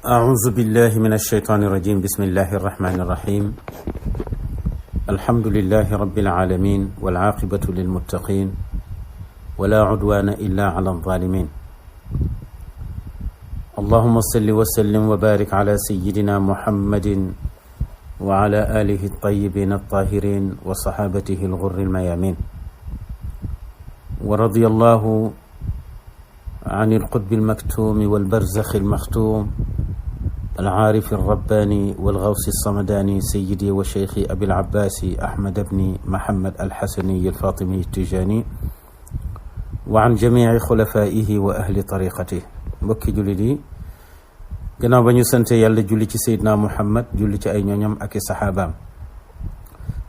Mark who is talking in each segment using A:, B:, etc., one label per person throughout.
A: أعوذ بالله من الشيطان الرجيم. بسم الله الرحمن الرحيم. الحمد لله رب العالمين والعاقبة للمتقين ولا عدوان إلا على الظالمين. اللهم صل وسلم وبارك على سيدنا محمد وعلى آله الطيبين الطاهرين وصحابته الغر الميامين. ورضي الله عن القطب المكتوم والبرزخ المختوم العارف الرباني والغوث الصمداني سيدي وشيخي أبي العباس أحمد بن محمد الحسني الفاطمي التجاني وعن جميع خلفائه وأهل طريقته. mbokki jullit yi gannaaw ba ñu sante yàlla julli ci Seydina Muhammad julli ci ay ñooñam ak i saxaabaam,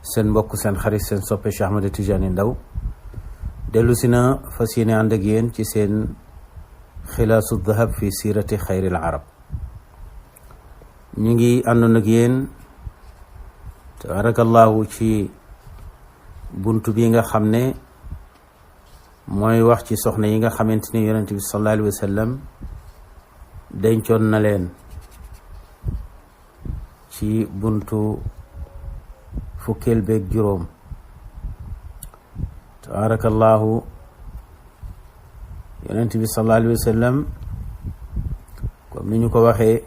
A: seen mbokk seen xarit seen soppe Cheikh Ahmad Tidiane Ndao dellu si na fas yéene ànd ak yéen ci seen xilaasu dahab fi siirati xayril arab. ñu ngi àndoon ak yéen tabarakallahu ci buntu bi nga xam ne mooy wax ci soxna yi nga xamante ni yonent bi sallallahu alayhi wa sallam dencoon na leen ci buntu fukkeel beeg juróom. tabarakallahu yonent bi sallallahu alayhi wa sallam comme ni ñu ko waxee,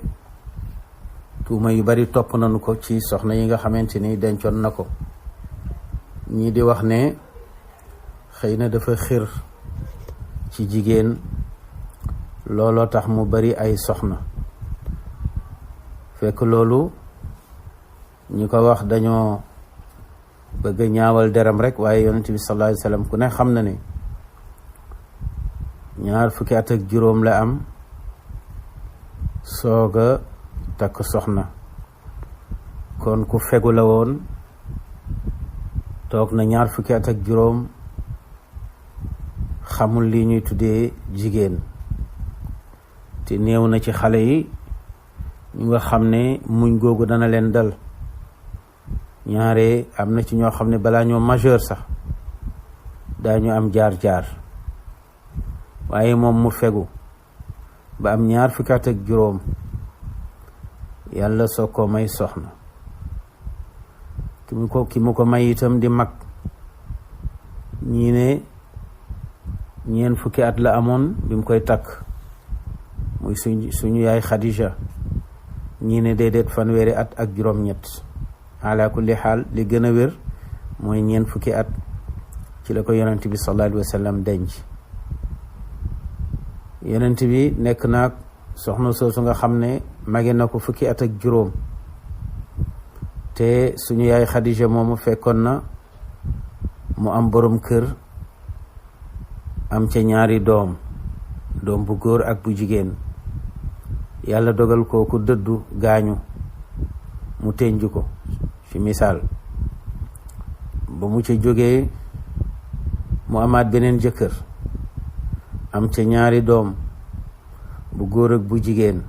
A: tuuma yu bari topp nañu ko ci soxna yi nga xamante ni dencoon na ko. ñii di wax ne xëy na dafa xir ci jigéen, looloo tax mu bari ay soxna. fekk loolu ñi ko wax dañoo bëgg a ñaawal deram rek, waaye yonent bi sallallahu alayhi wa sallam ku ne xam na ne 20 at ak juróom la am sooga takk soxna. kon ku fegu la woon, toog na 20 at ak juróom, xamul li ñuy tuddee jigéen. te néew na ci xale yi ñu nga xam ne muñ googu dana leen dal. ñaare am na ci ñoo xam ne balaa ñoo majeur sax daañu am jaar-jaar, waaye moom mu fegu ba am 20 at ak juróom yàlla soo ko may soxna. ki mu ko may itam di mag. ñii ne 40 at la amoon bi mu koy takk, muy suñu yaay Khadija. ñii ne déedéet 40 at ak juróom-ñett. ala kulli xaal li gën a wér mooy 40 at ci la ko yonent bi sallallahu alayhi wa sallam denc. yonent bi nekk naag soxna soosu nga xam ne mage na ko 10 at ak juróom. te suñu yaay Khadija moomu fekkoon na mu am borom kër, am ca 2 doom bu góor ak bu jigéen. yàlla dogal kooku dëddu gaañu, mu tenju ko ci misaal. ba mu ca jógee mu amaat beneen jëkkër, am ca 2 doom bu góor ak bu jigéen.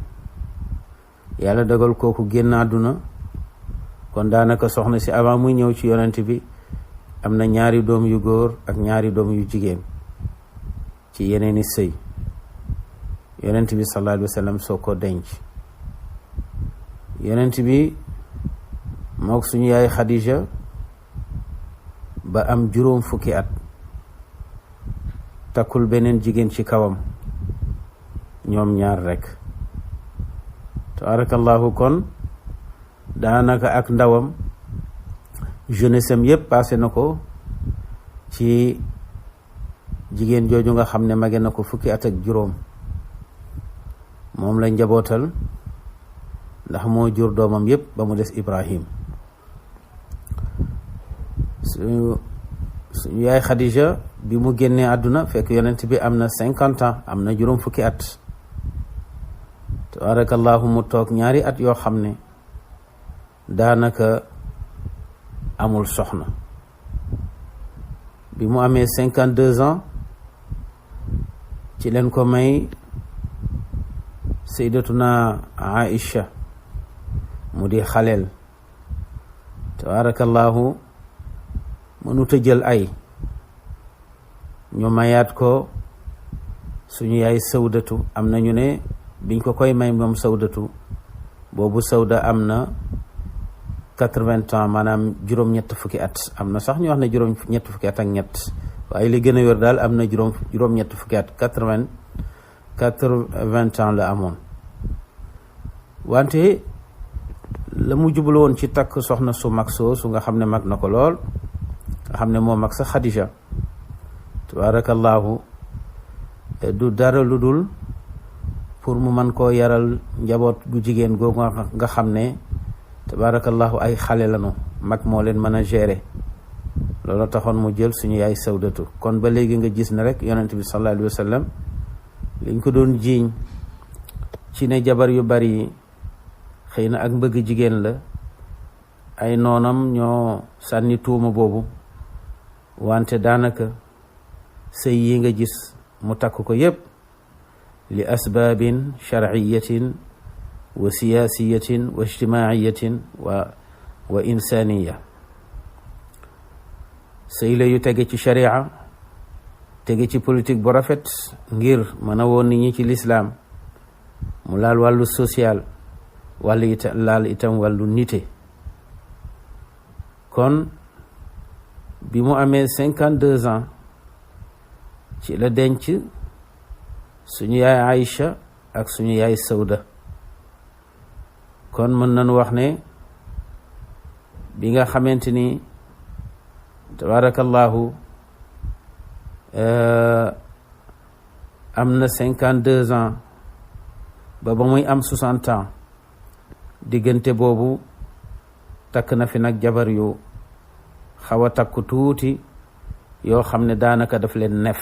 A: yàlla dogal kooku génn àdduna. kon daanaka soxna si avant muy ñëw ci yonent bi am na 2 doom yu góor ak 2 doom yu jigéen ci yeneeni sëy. yonent bi sallallahu alayhi wa sallam soo ko denc. yonent bi mook suñu yaay Khadija ba am 40 at takkul beneen jigéen ci kawam, ñoom ñaar rekk. tabarakallahu kon daanaka ak ndawam, jeunesse am yépp passé na ko ci jigéen jooju nga xam ne mage na ko 10 at ak juróom. moom la njabootal ndax moo jur doomam yépp ba mu des Ibrahim. suñu yaay Khadija bi mu génnee àdduna fekk yonent bi am na 50 ans, am na 40 at. tabarakallahu mu toog 2 at yoo xam ne daanaka amul soxna. bi mu amee 52 ans ci leen ko may sayyidatuna Aïcha mu di xaleel. tabarakallahu mënut a jël ay, ñu mayaat ko suñu yaay Sawdatu. am na ñu ne biñ ko koy may moom Sawdatu boobu Sawda am na 80 ans, maanaam juróom-ñett fukki at. am na sax ñu wax ne juróom-ñett fukki at ak ñett, waaye li gën a wér daal am na juróom-ñett fukki at. 80 ans la amoon. wante la mu jublu woon ci takk soxna su mag soosu nga xam ne mag na ko lool, nga xam ne moo mag sax Xadija, tabarakallahu, du dara lu dul pour mu mën koo yaral njaboot gu jigéen googu nga xam ne tabarakallahu ay xale lanu, mag moo leen mën a gérer. loolu taxoon mu jël suñu yaay Sawdatu. kon ba léegi nga gis ne rek yonent bi sallallahu alayhi wa sallam liñ ko doon jiiñ ci ne jabar yu bari xëy na ak mbëgg jigéen la, ay noonam ñoo sànni tuuma boobu, wante daanaka sëy yi nga gis mu takk ko yépp li asbaabin sharciyatin wa siyaasiyatin wa ijtimaaciyatin wa insaaniya. sëy la yu tege ci sharia, tege ci politique bu rafet ngir mën a woon nit ñi ci lislaam, mu laal wàllu social, laal itam wàllu nite. kon bi mu amee 52 ans ci la denc suñu yaay Aïcha ak suñu yaay Sawda. kon mën nañu wax ne bi nga xamante ni tabarakallahu am na 52 ans ba muy am 60 ans, diggante boobu takk na fi nag jabar yu xaw a takku tuuti yoo xam ne daanaka daf leen nef,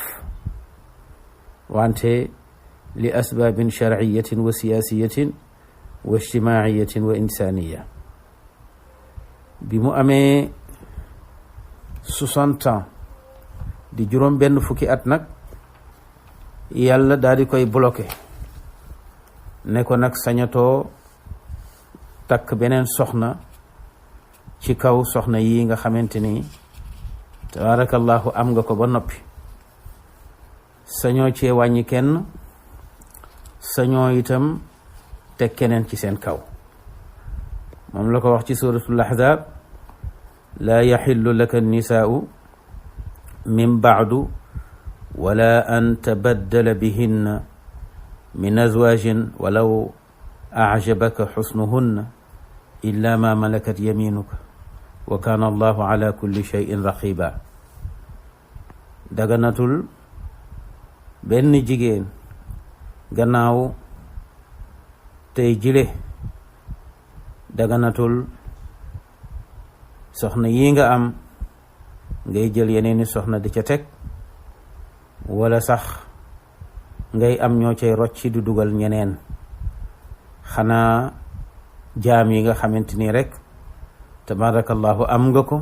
A: wante li asbaabin sharciyatin wa siyaasiyatin wa ijtimaaciyatin wa insaaniya. bi mu amee 60 ans di juróom benn fukki at nag, yàlla daal di koy bloqué ne ko nag sañatoo takk beneen soxna ci kaw soxna yi nga xamante ni tabarakallahu am nga ko ba noppi. sañoo cee wàññi kenn, sañoo itam teg keneen ci seen kaw. moom la ko wax ci suratul ahzab, laa yaxillu laka nisaau min baadu wala an tabaddala bihinna min azwaajin walaw acjabaka xusnuhunna illa ma malakat yaminuka wa kaana allahu ala kulli cheyin raqiba. daganatul benn jigéen gannaaw tey jile, daganatul soxna yi nga am ngay jël yeneeni soxna di ca teg, wala sax ngay am ñoo cay rocci du dugal ñeneen, xanaa jaam yi nga xamante ni rek tabarakallahu am nga ko,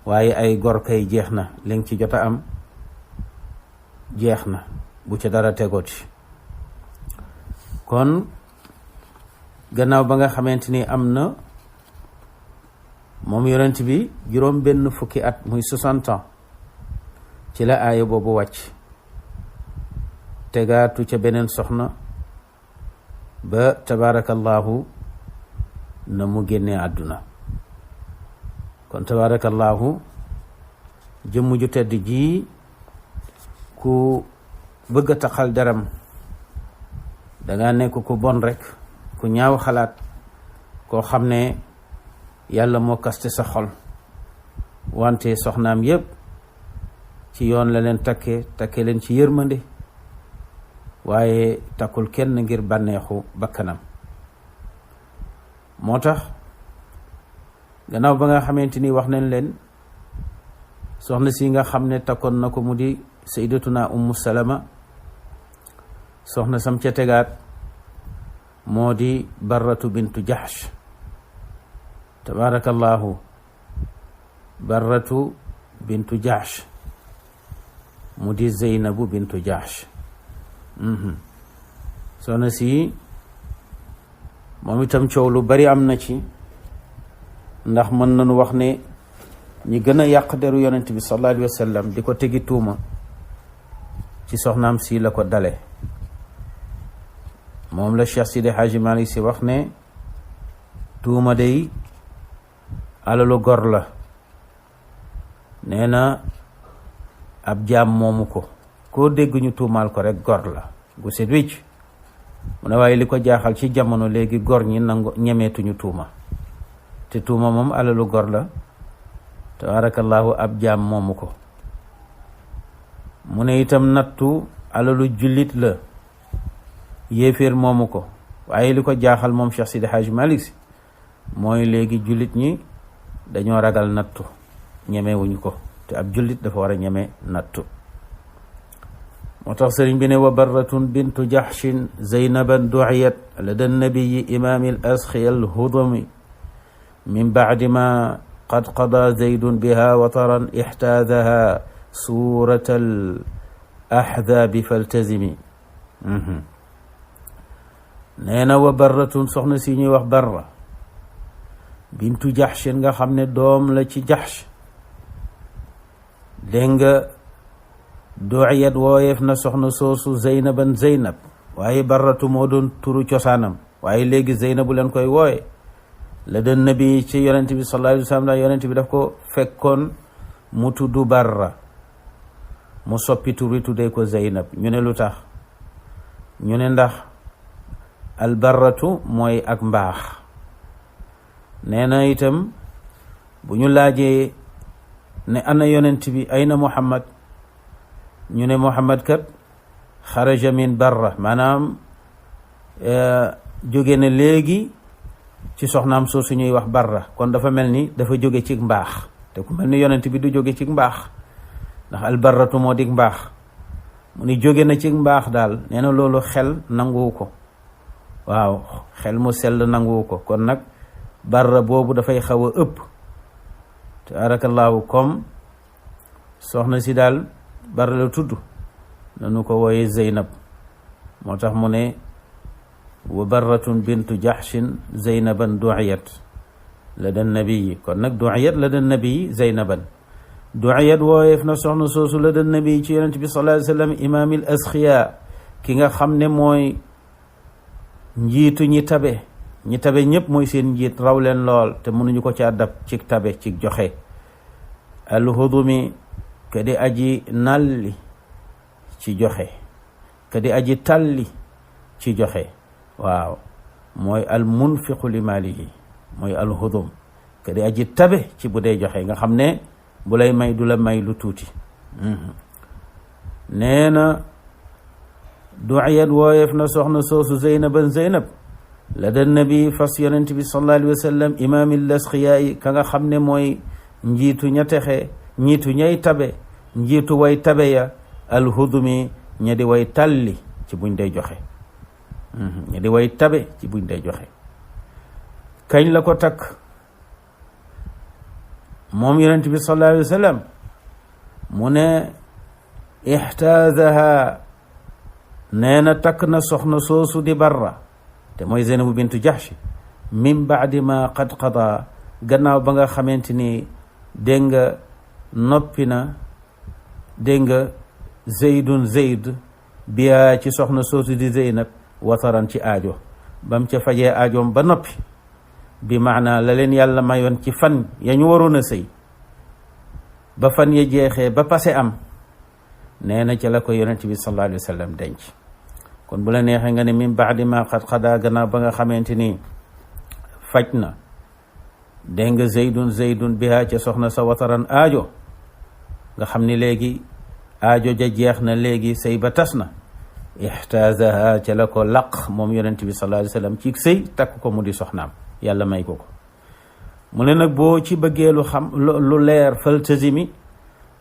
A: waaye ay gor kay jeex na, li nga ci jot a am jeex na, bu ca dara tegooti. kon gannaaw ba nga xamante ni am na moom yonent bi juróom benn fukki at, muy 60 ans, ci la aaya boobu wàcc, tegaatu ca beneen soxna ba tabarakallahu na mu génnee àdduna. kon tabarakallahu jëmm ju tedd ji ku bëgg a taxal deram, danga nekk ku bon rek, ku ñaaw xalaat, koo xam ne yàlla moo kaste sa xol, wante soxnaam yépp ci yoon la leen takke leen ci yërmande, waaye takkul kenn ngir bànneexu bakkanam. moo tax gannaaw ba nga xamante ni wax nañ leen soxna si nga xam ne takkoon na ko mu di sayyidatuna ummu salama, soxna sam ca tegaat moo di barratu bintu jahsh. tabarakallahu, barratu bintu jahsh mu di zeynabu bintu jahsh. soxna si moom itam coow lu bari am na ci, ndax mën nañu wax ne ñi gën a yàq deru yonent bi sallallahu alayhi wa sallam di ko tegi tuuma ci soxnaam si la ko dale. moom la Cheikh Sidi Hadji Malick si wax ne tuuma day alalu gor la nee na ab jaam moomu ko koo dégg ñu tuumaal ko rek gor la gu set wicc mu ne waaye li ko jaaxal ci jamono léegi gor ñi nangu ñemeetuñu tuuma te tuuma moom alalu gor la tabarakallahu ab jaam moomu ko mu ne itam nattu alalu jullit la yéeféer moomu ko waaye li ko jaaxal moom Cheikh Sidi Hadj Malick Sy mooy léegi jullit ñi dañoo ragal nattu ñemewuñu ko te ab jullit dafa war a ñeme nattu moo tax sëriñ bi ne wa barratun bintu jahshin zaynaban du'iyat lada nabiyi imaami al asxiya al hudumi min bacdi ma qad qada zaydun biha wataran ixtaadaha suurat al ahzaabi faltazimi nee na wa barratun soxna si ñuy wax barra bintu jahshin nga xam ne doom la ci jahsh dégg nga du'iyat wooyeef na soxna soosu zeynaban zeynab waaye barratu moo doon turu cosaanam waaye léegi zeynabu leen koy wooye la den nabi ci yonent bi sallallahu alayhi wa sallam la yonent bi daf ko fekkoon mu tuddu barra mu soppi turi tuddee ko zeynab ñu ne lu tax ñu ne ndax albarratu mooy ak mbaax nee na itam bu ñu laajee ne ana yonent bi ayna muhammad ñu ne muhammad kat xaraja min barra maanaam jóge na léegi ci soxnaam soo suñuy wax barra kon dafa mel ni dafa jóge ci mbaax te ku mel ni yonent bi du jóge ci mbaax ndax albarratu moo dig mbaax mu ni jóge na ci mbaax daal nee na loolu xel nanguwu ko waaw xel mu sell nanguwu ko kon nag barra boobu dafay xaw a ëpp tabarakallahu comme soxna si daal barra la tudd nanu ko wooye zeynab moo tax mu ne wa barratun bintu jahshin zeynaban du'iyat lada nabiyi kon nag du'iyat lada nabiyi zeynaban du'iyat wooyeef na soxna soosu lada nabiyi ci yonent bi sallallahu alayhi wa sallam imaamil asxiya ki nga xam ne mooy njiitu ñi tabe ñëpp mooy seen njiit raw leen lool te mënuñu ko caa dab ci tabe ci joxe alhudumi ka di aji nalli ci joxe ka di aji talli ci joxe waaw mooy al munfiqu li maalihi mooy alhudum ka di aji tabe ci bu dee joxe nga xam ne bu lay may du la may lu tuuti nee na du'iyat wooyeef na soxna soosu zeynaban zeynab la da nabi fas yonent bi sallallahu alayhi wa sallam imaamil asxiyaa ka nga xam ne mooy njiitu ña texe njiitu ñay tabe njiitu way tabe ya alhudumi ña di way talli ci buñ day joxe ña di way tabe ci buñ day joxe kañ la ko takk moom yonent bi sallallahu alayhi wa sallam mu ne ixtaazaha nee na takk na soxna soosu di barra te mooy Zeynabu bintu Jahsh min baadi ma qad qada gannaaw ba nga xamante ni dégg nga noppi na dégg nga zeyd biyaa ci soxna soosu di Zeynab wataran ci aajo bam ca fajee aajoom ba noppi bi maanaa la leen yàlla mayoon ci fan ya ñu waroon a sëy ba fan ya jeexee ba pase am nee na ca la ko yonent bi sallallahu alayhi wa sallam denc kon bu la neexee nga ne min baadi ma qad qada gannaaw ba nga xamante ni faj na dégg nga zeydun bihaa ca soxna sa wataran aajo nga xam ni léegi aajo ja jeex na léegi sëy ba tas na ixtaazaha ca la ko laq moom yonent bi sallallahu alayhi wa sallam ci sëy takk ko mu di soxnaam yàlla may ko mu ne nag boo ci bëggee lu xam lu leer faltazimi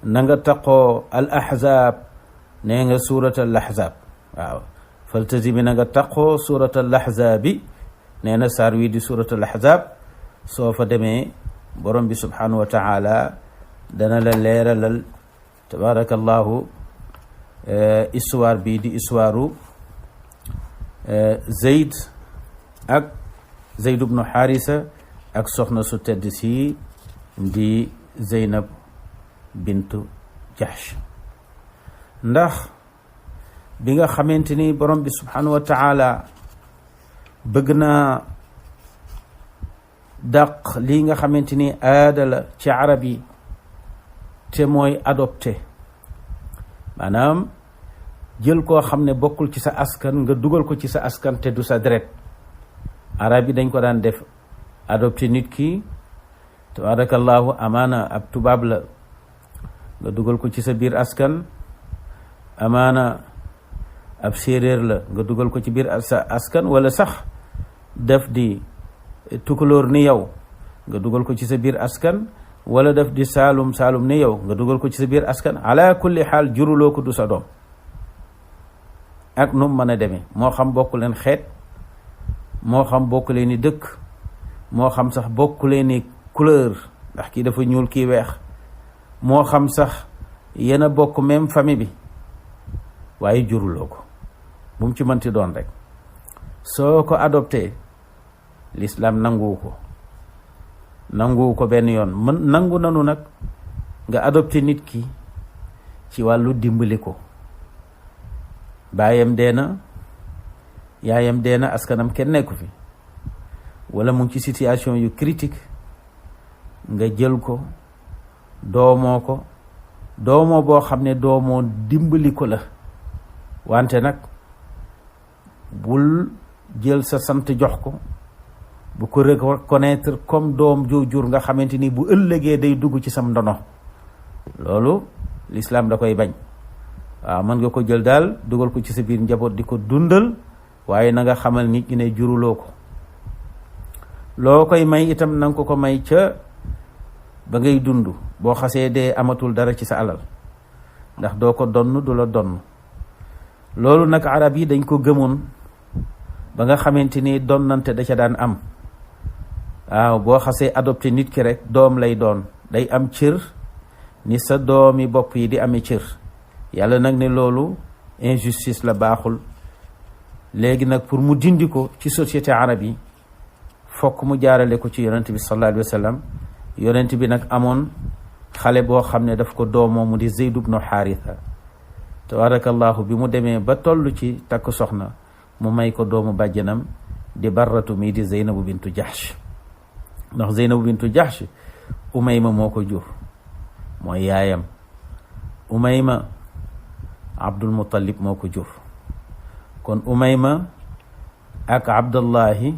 A: na nga taqoo al ahzab nee nga surat al ahzab waaw faltazimi na nga taqoo surat al ahzabi nee na saar wi di surat al ahzab soo fa demee borom bi subhanahu wa taala dana la leeralal tabarakallahu histoire bi di histoire Zayd ibnu Haarisa ak soxna su tedd si di Zeynab bintu Jahsh ndax bi nga xamante ni borom bi subhanahu wa taala bëgg naa dàq lii nga xamante ni aada la ci arab yi te mooy adopté maanaam jël koo xam ne bokkul ci sa askan nga dugal ko ci sa askan te du sa deret arab yi dañ ko daan def adopté nit ki tabarakallahu amaana ab tubaab la nga dugal ko ci sa biir askan, amaana ab séeréer la nga dugal ko ci biir sa askan, wala sax def di tukulóor ni yow nga dugal ko ci sa biir askan, wala def di saalum ni yow nga dugal ko ci sa biir askan. Ala kulli xaal juruloo ko, du sa doom ak nu mu mën a demee, moo xam bokk leen xeet, moo xam bokk leen ni dëkk, moo xam sax bokk leen ni couleur ndax kii dafa ñuul kii weex, moo xam sax yéen a bokk même famille bi, waaye juruloo ko, bu mu ci mënti doon rek. soo ko adopté l'islam nanguwu ko benn yoon. nangu nanu nag nga adopté nit ki ci wàllu dimbali ko, baayam dee na, yaayam dee na, askanam kenn nekku fi, wala mu ngi ci situation yu critique, nga jël ko doomoo boo xam ne doomoo dimbali ko la. wante nag bul jël sa sant jox ko, bu ko reconnaître comme doom joo jur nga xamante ni bu ëllëgee day dugg ci sam ndono. loolu l'islam da koy bañ. waaw, mën nga ko jël daal dugal ko ci sa biir njaboot di ko dundal, waaye na nga xamal nit ñi ne juruloo ko. loo koy may itam na nga ko may ca ba ngay dund. boo xasee dee amatul dara ci sa alal, ndax doo ko donn, du la donn. loolu nag arab yi dañ ko gëmoon ba nga xamante ni donnante da ca daan am. waaw, boo xasee adopté nit ki rek doom lay doon, day am cër ni sa doomi bopp yi di amee cër. yàlla nag ne loolu injustice la, baaxul. léegi nag pour mu dindi ko ci société arab yi, fokk mu jaarale ko ci yonent bi sallallahu alayhi wa sallam. yonent bi nag amoon xale boo xam ne daf ko doomoo, mu di Zeyd ibnu Xaaritha. tabarakallahu, bi mu demee ba toll ci takk soxna, mu may ko doomu bàjjanam di Barratu mii di Zeynabu bintu Jahsh. ndax Zeynabu bintu Jahsh Umayma moo ko jur, mooy yaayam. Umayma Abdul Muttalib moo ko jur. kon Umayma ak Abdullahi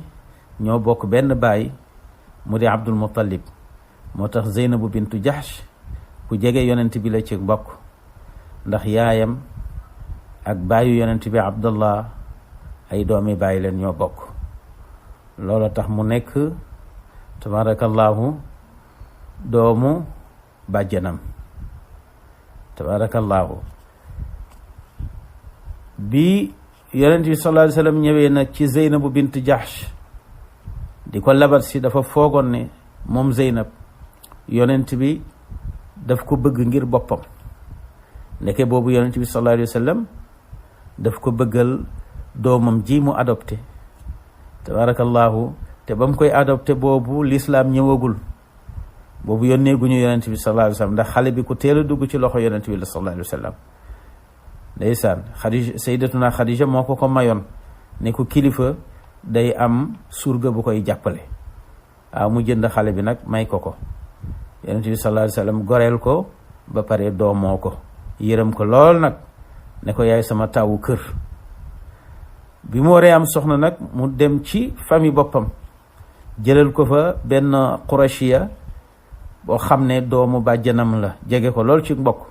A: ñoo bokk benn baay, mu di Abdul Muttalib. moo tax Zeynabu bintu Jahsh ku jege yonent bi la ci mbokk, ndax yaayam ak baayu yonent bi Abdullah ay doomi baay leen, ñoo bokk. loolu tax mu nekk tabarakallahu doomu bàjjanam. tabarakallahu, bi yonent bi sallallahu alayhi wa sallam ñëwee nag ci Zeynabu bint Jahsh di ko labat si, dafa foogoon ne moom Zeynab yonent bi daf ko bëgg ngir boppam. ndeke boobu yonent bi sallallahu alayhi wa sallam daf ko bëggal doomam ji mu adopté. tabarakallahu, te ba mu koy adopté boobu l'islam ñëwagul, boobu yónneeguñu yonent bi sallallahu alayhi wa sallam, ndax xale bi ku teel a dugg ci loxo yonent bi la sallallahu alayhi wa sallam. ndeysaan, Xadija, sayyidatuna Xadija moo ko mayoon, ne ko kilifa day am surga bu koy jàppale. waaw, mu jënd xale bi nag may ko. yonent bi sallallahu alayhi wa sallam goreel ko ba pare doomoo ko, yërëm ko lool nag, ne ko yaay sama tawu kër. bi mu waree am soxna nag, mu dem ci famille boppam, jëlal ko fa benn Qurashiya boo xam ne doomu bàjjanam la, jege ko lool ci mbokk.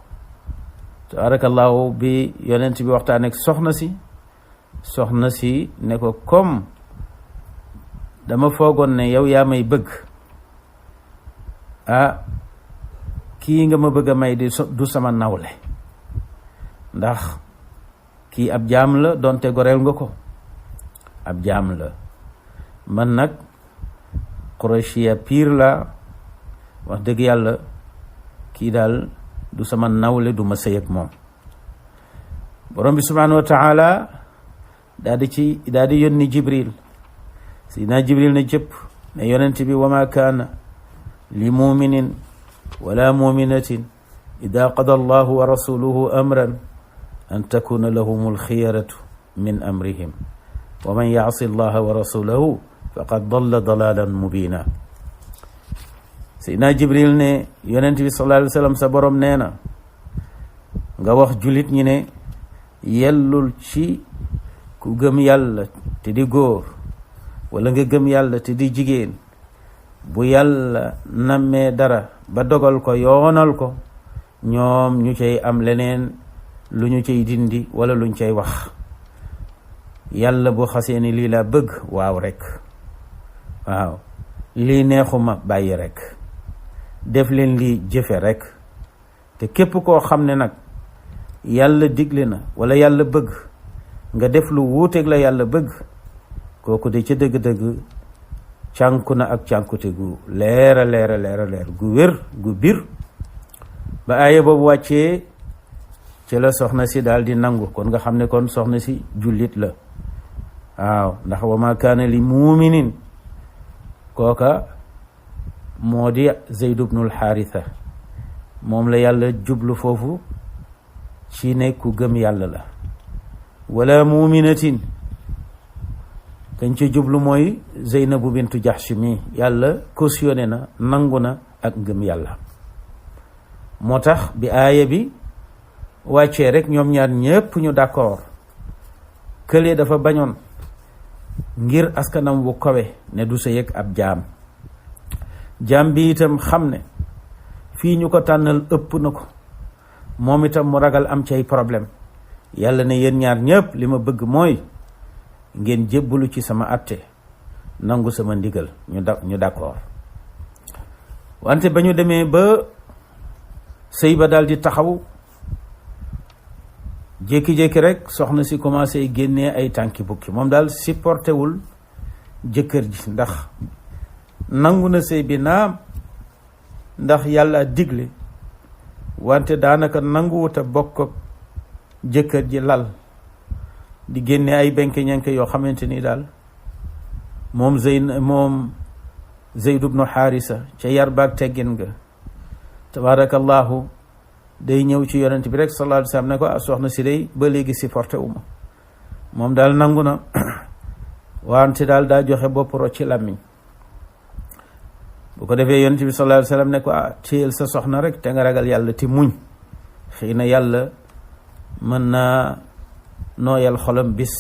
A: tabarakallahu, bi yonent bi waxtaan ak soxna si ne ko comme dama foogoon ne yow yaa may bëgg, kii nga ma bëgg a may du sama nawle, ndax kii ab jaam la, donte goreel nga ko, ab jaam la. man nag Qurayshia piir la, wax dëgg yàlla kii daal du sama nawle, du ma sëy ak moom. borom bi subhanahu wa taala daal di yónni Jibril. sidina Jibril ne jëpp ne yonent bi, wa ma kaana li muminin wala muminatin ida qada allahu wa rasuluhu amran an takuna lahum alxiyaratu min amrihim wa man yaasi allaha wa rasulahu faqad dalla dalalan mubina. Seydina Jibril ne yonent bi sallallahu alayhi wa sallam sa borom nee na nga wax jullit ñi ne yellul ci ku gëm yàlla te di góor wala nga gëm yàlla te di jigéen bu yàlla nammee dara ba dogal ko yoonal ko ñoom ñu cay am leneen lu ñu cay dindi wala luñ cay wax. yàlla bu xasee ni lii laa bëgg waaw rek, waaw lii neexuma bàyyi rek, def leen lii jëfe rek. te képp koo xam ne nag yàlla digle na wala yàlla bëgg nga def lu wuuteeg la yàlla bëgg, kooku de ca dëgg-dëgg cànku na ak cànkute gu leera leer gu wér gu bir. ba aaya boobu wàccee ci la soxna si daal di nangu. kon nga xam ne kon soxna si jullit la, waaw ndax wa ma kaana li muminin kooka moo di Zayd ibnul Xaarisa, moom la yàlla jublu foofu ci ne ku gëm yàlla la. wala muminatin kañ ci jublu mooy Zeynabu bintu Jaxsh mi yàlla cautionné na nangu na ak ngëm yàlla. moo tax bi aaya bi wàccee rek ñoom ñaar ñépp ñu d'accord. kële dafa bañoon ngir askanam wu kawe ne du sa yëg ab jaam. jaam bi itam xam ne fii ñu ko tànnal ëpp na ko, moom itam mu ragal am cay problème. yàlla ne yéen ñaar ñépp li ma bëgg mooy ngeen jébbalu ci sama atte, nangu sama ndigal. ñu d'accord. wante ba ñu demee ba sëy ba daal di taxaw, jékki-jékki rek soxna si commencé génnee ay tànki bukki. moom daal supporté wul jëkkër ji, ndax nangu na sëy bi naam, ndax yàlla digle, wante daanaka nanguwut a bokk ak jëkkër ji lal, di génne ay benke ñenke yoo xamante ni daal moom Zayd ibnu Xaarisa ca yar baag teggin nga tabarakallahu day ñëw ci yonent bi rek sallallahu alayhi wa sallam ne ko soxna si day ba léegi supporté wu ma, moom daal nangu na wante daal daa joxe bopp ro ci làmmiñ. bu ko defee yonent bi sallallahu alayhi wa sallam ne ko téyel sa soxna rek te nga ragal yàlla ti muñ, xëy na yàlla mën naa nooyal xolam bis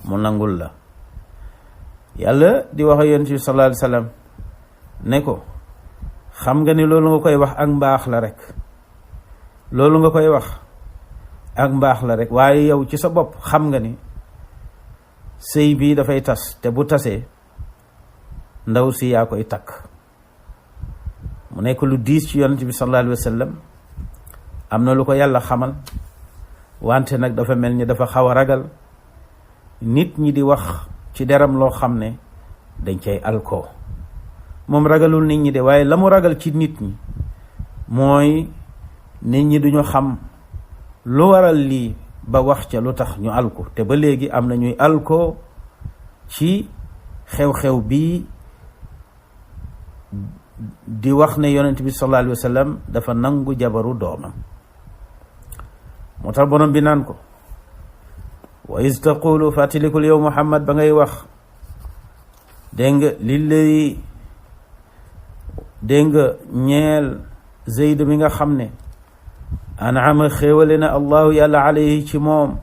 A: mu nangul la. yàlla di wax yonent bi sallallahu alayhi wa sallam ne ko xam nga ni loolu nga koy wax ak mbaax la rek, loolu nga koy wax ak mbaax la rek, waaye yow ci sa bopp xam nga ni sëy bii dafay tas, te bu tasee ndaw si yaa koy takk. mu nekk lu diis ci yonent bi sallallahu alayhi wa sallam. am na lu ko yàlla xamal, wante nag dafa mel ni dafa xaw a ragal nit ñi di wax ci deram loo xam ne dañ cay alko. moom ragalul nit ñi de, waaye la mu ragal ci nit ñi mooy nit ñi duñu xam lu waral lii ba wax ca lu tax ñu alko. te ba léegi am na ñuy alko ci xew-xew bi di wax ne yonent bi sallallahu alayhi wa sallam dafa nangu jabaru doomam. moo tax borom bi naan ko wa iz taqulu, fàttalikul yow Muhammad ba ngay wax, dégg nga lillay, dégg nga ñeel Zayd mi nga xam ne an'ama xéewale na allahu yàlla alayhi ci moom.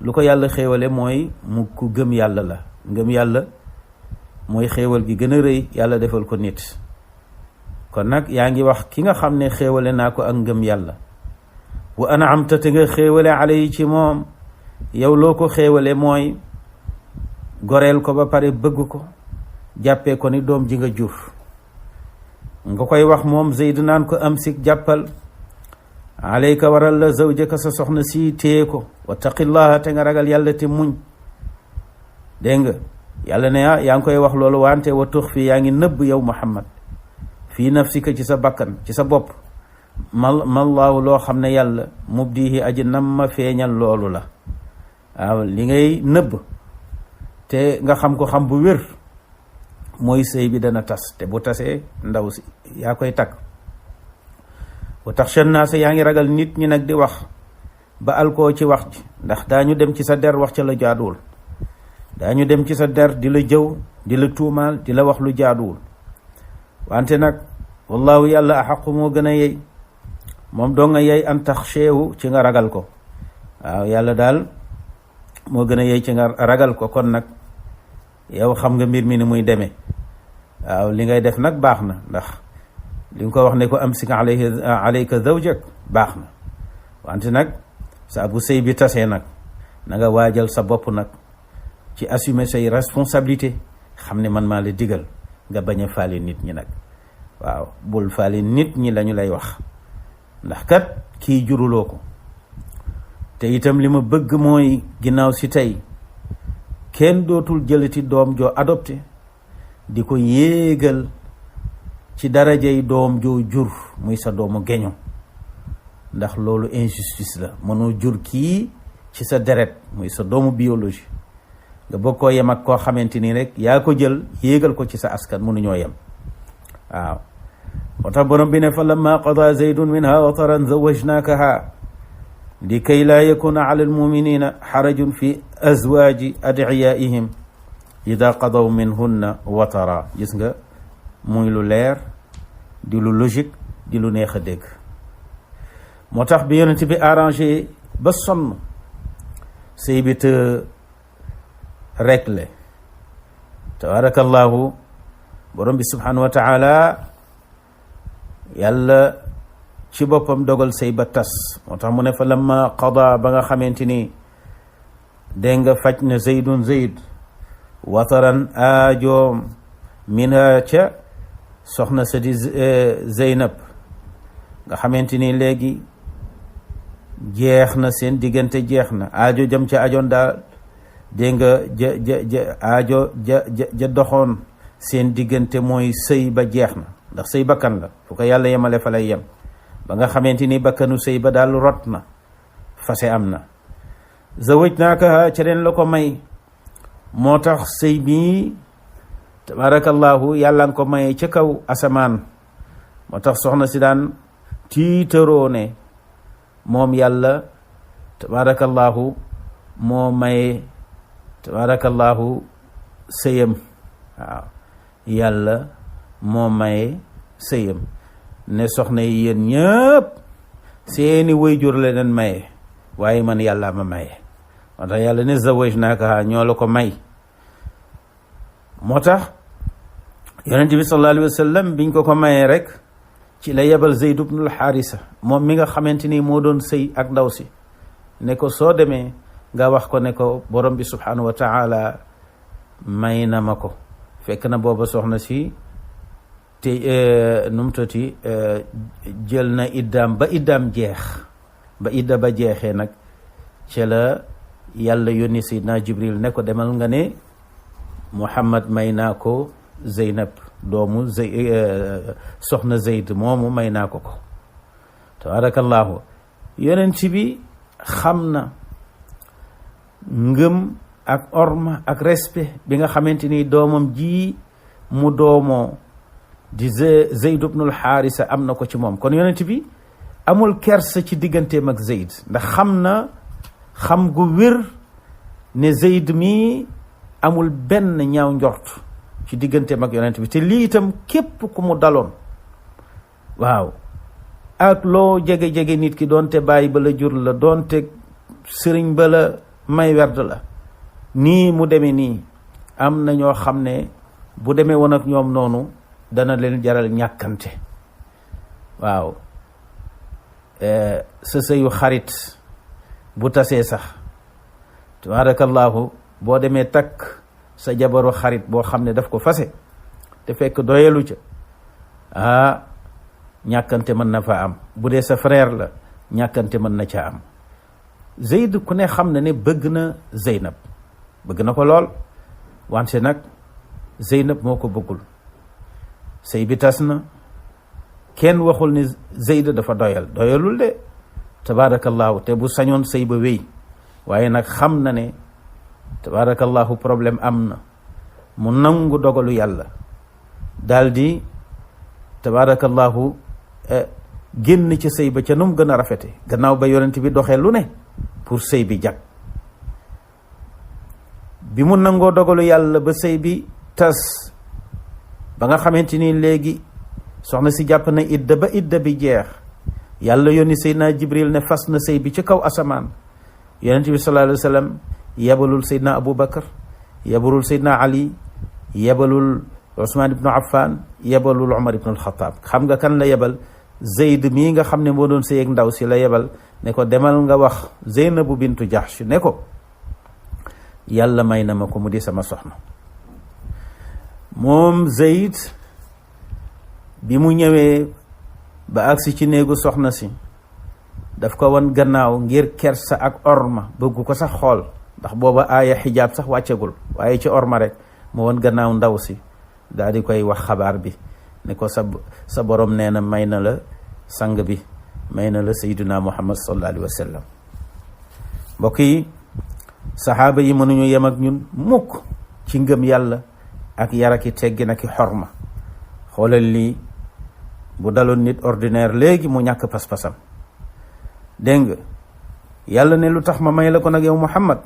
A: lu ko yàlla xéewale mooy mu ku gëm yàlla la. ngëm yàlla mooy xéewal gi gën a rëy yàlla defal ko nit. kon nag yaa ngi wax ki nga xam ne xéewale naa ko ak ngëm yàlla. wa an'amta te nga xéewale alayhi ci moom, yow loo ko xéewale mooy goreel ko ba pare bëgg ko, jàppee ko ni doom ji nga jur. nga koy wax moom Zayd naan ko amsik, jàppal, alayka waral la zawjaka sa soxna si, téye ko, wattaqillaha te nga ragal yàlla te muñ. dégg nga yàlla ne yaa ngi koy wax loolu, wante wa tuxfi yaa ngi nëbb yow Muhammad fii nafsika ci sa bakkan, ci sa bopp, mallaahu loo xam ne yàlla mubdihi aji nam ma feeñal loolu la. waaw li ngay nëbb te nga xam ko xam bu wér mooy sëy bi dana tas, te bu tasee ndaw si yaa koy takk. wa taxsha naasa yaa ngi ragal nit ñi nag di wax ba alkoo ci wax ji, ndax daañu dem ci sa der wax ca la jaaduwul, daañu dem ci sa der di la jëw, di la tuumaal, di la wax lu jaaduwul. wante nag wallahu yàlla axaqu moo gën a yey moom doo nga yey an taxsheewu ci nga ragal ko. waaw yàlla daal moo gën a yey ci nga ragal ko. kon nag yow xam nga mbir mi ni muy demee. waaw li ngay def nag baax na, ndax li nga ko wax ne ko amsik alayka zawjak baax na, wante nag saa bu sëy bi tasee nag na nga waajal sa bopp nag ci assumer say responsabilité, xam ne man maa la digal nga bañ a faale nit ñi nag. waaw bul faale nit ñi lañu lay wax, ndax kat kii juruloo ko. te itam li ma bëgg mooy ginnaaw si tey kenn dootul jëlati doom joo adopté di ko yéegal ci darajay doom joo jur muy sa doomu geño, ndax loolu injustice la. mënoo jur kii ci sa deret muy sa doomu biologie nga bëgg koo yem ak koo xamante ni rek yaa ko jël yéegal ko ci sa askan, mënuñoo yem. waaw moo tax borom bi ne fa lamma qada zaydun minha wataran zawajnakaha likay laa yakuna ala almuminina xarajun fi azwaaji adiyaihim ida qadaw minhunna watara. gis nga muy lu leer di lu logique di lu neex a dégg. moo tax bi yonent bi arrangé ba sonn sëy bi te réglé, tabarakallahu borom bi subhanahu wa taala yàlla ci boppam dogal sëy ba tas. moo tax mu ne fa lamma qada, ba nga xamante ni dégg nga faj na zaydun zayd wataran aajoom minha ca soxna sa di Zeynab, nga xamante ni léegi jeex na seen diggante, jeex na aajo jëm ca ajoon daal dégg nga aajo ja doxoon seen diggante mooy sëy ba jeex na, ndax sëy bakkan la fu ko yàlla yemale fa lay yem. ba nga xamante ni bakkanu sëy ba daal rot na, fase am na. zawajnaakaha ca leen la ko may. moo tax sëy bii tabarakallahu yàlla nga ko maye ca kaw asamaan. moo tax soxna si daan tiitaroo ne moom yàlla tabarakallahu moo maye tabarakallahu sëyam. waaw yàlla moo maye sëyam, ne soxna yi yéen ñëpp seeni waajur la leen maye, waaye man yàlla ma maye. moo tax yàlla ne zawajnaakaha ñoo la ko may. moo tax yonent bi sallallahu alayhi wa sallam biñ ko mayee rek ci la yebal Zayd ibnul Haarisa, moom mi nga xamante ni moo doon sëy ak ndaw si, ne ko soo demee nga wax ko ne ko borom bi subhanahu wa taala may na ma ko. fekk na booba soxna si te nu mu toti jël na iddaam ba iddaam jeex, ba idda ba jeexee nag ci la yàlla yónni Seydina Jibril ne ko demal nga ne Muhammad may naa ko Zeynab doomu soxna Zayd moomu may naa ko ko. tabarakallahu yonent bi xam na ngëm ak orma ak respect bi nga xamante ni doomam ji mu doomoo di Zayd ibnul Haarisa am na ko ci moom. kon yonent bi amul kersa ci digganteem ak Zayd, ndax xam na xam gu wér ne Zayd mi amul benn ñaaw njort ci digganteem ak yonent bi. te lii itam képp ku mu daloon, waaw, ak loo jege-jege nit ki, doonte bàyyi ba la jur la, doonte sëriñ ba la may werd la, nii mu demee nii, am na ñoo xam ne bu demee woon ak ñoom noonu dana leen jaral ñàkkante. waaw sa sëyu xarit bu tasee sax tabarakallahu boo demee takk sa jabaru xarit boo xam ne daf ko fase te fekk doyelu ca, ñàkkante mën na fa am. bu dee sa frère la ñàkkante mën na ca am. Zayd ku ne xam na ne bëgg na Zeynab, bëgg na ko lool, wante nag Zeynab moo ko bëggul. sëy bi tas na, kenn waxul ni Zayd dafa doyalul de tabarakallahu, te bu sañoon sëy ba wéy, waaye nag xam na ne tabarakallahu problème am na. mu nangu dogalu yàlla daldi tabarakallahu génn ci sëy ba ca nu mu gën a rafete, gannaaw ba yonent bi doxee lu ne pour sëy bi jag. bi mu nangoo dogalu yàlla ba sëy bi tas, ba nga xamante ni léegi soxna si jàpp na idda ba idda bi jeex, yàlla yónni Seydina Jibril ne fas na sëy bi ci kaw asamaan. yonent bi sallallahu alayhi wa sallam yebalul Seydina Abu Bakar, yebalul Seydina Ali, yebalul Ousmane ibnu Affan, yebalul Omar ibnu Alxataab. xam nga kan la yebal? Zeyd mii nga xam ne moo doon sëy ak ndaw si la yebal ne ko demal nga wax Zeynabu bintu Jahsh ne ko yàlla may na ma ko mu di sama soxna. moom Zeyd bi mu ñëwee ba agsi ci néegu soxna si daf ko wan gannaaw ngir kersa ak orma, bëggu ko sax xool ndax booba aaya xijaab sax wàccegul, waaye ci orma rek mu wan gannaaw ndaw si daal di koy wax xabaar bi ne ko sa borom nee na may na la sang bi, may na la sayyiduna Muhammad sallallahu alayhi wa sallam. mbokk yi, saxaaba yi mënuñu yem ak ñun mukk ci ngëm yàlla ak yaraki teggin ak xorma. xoolal lii bu daloon nit ordinaire léegi mu ñàkk pas-pasam. dégg nga yàlla ne lu tax ma may la ko nag yow Muhammad,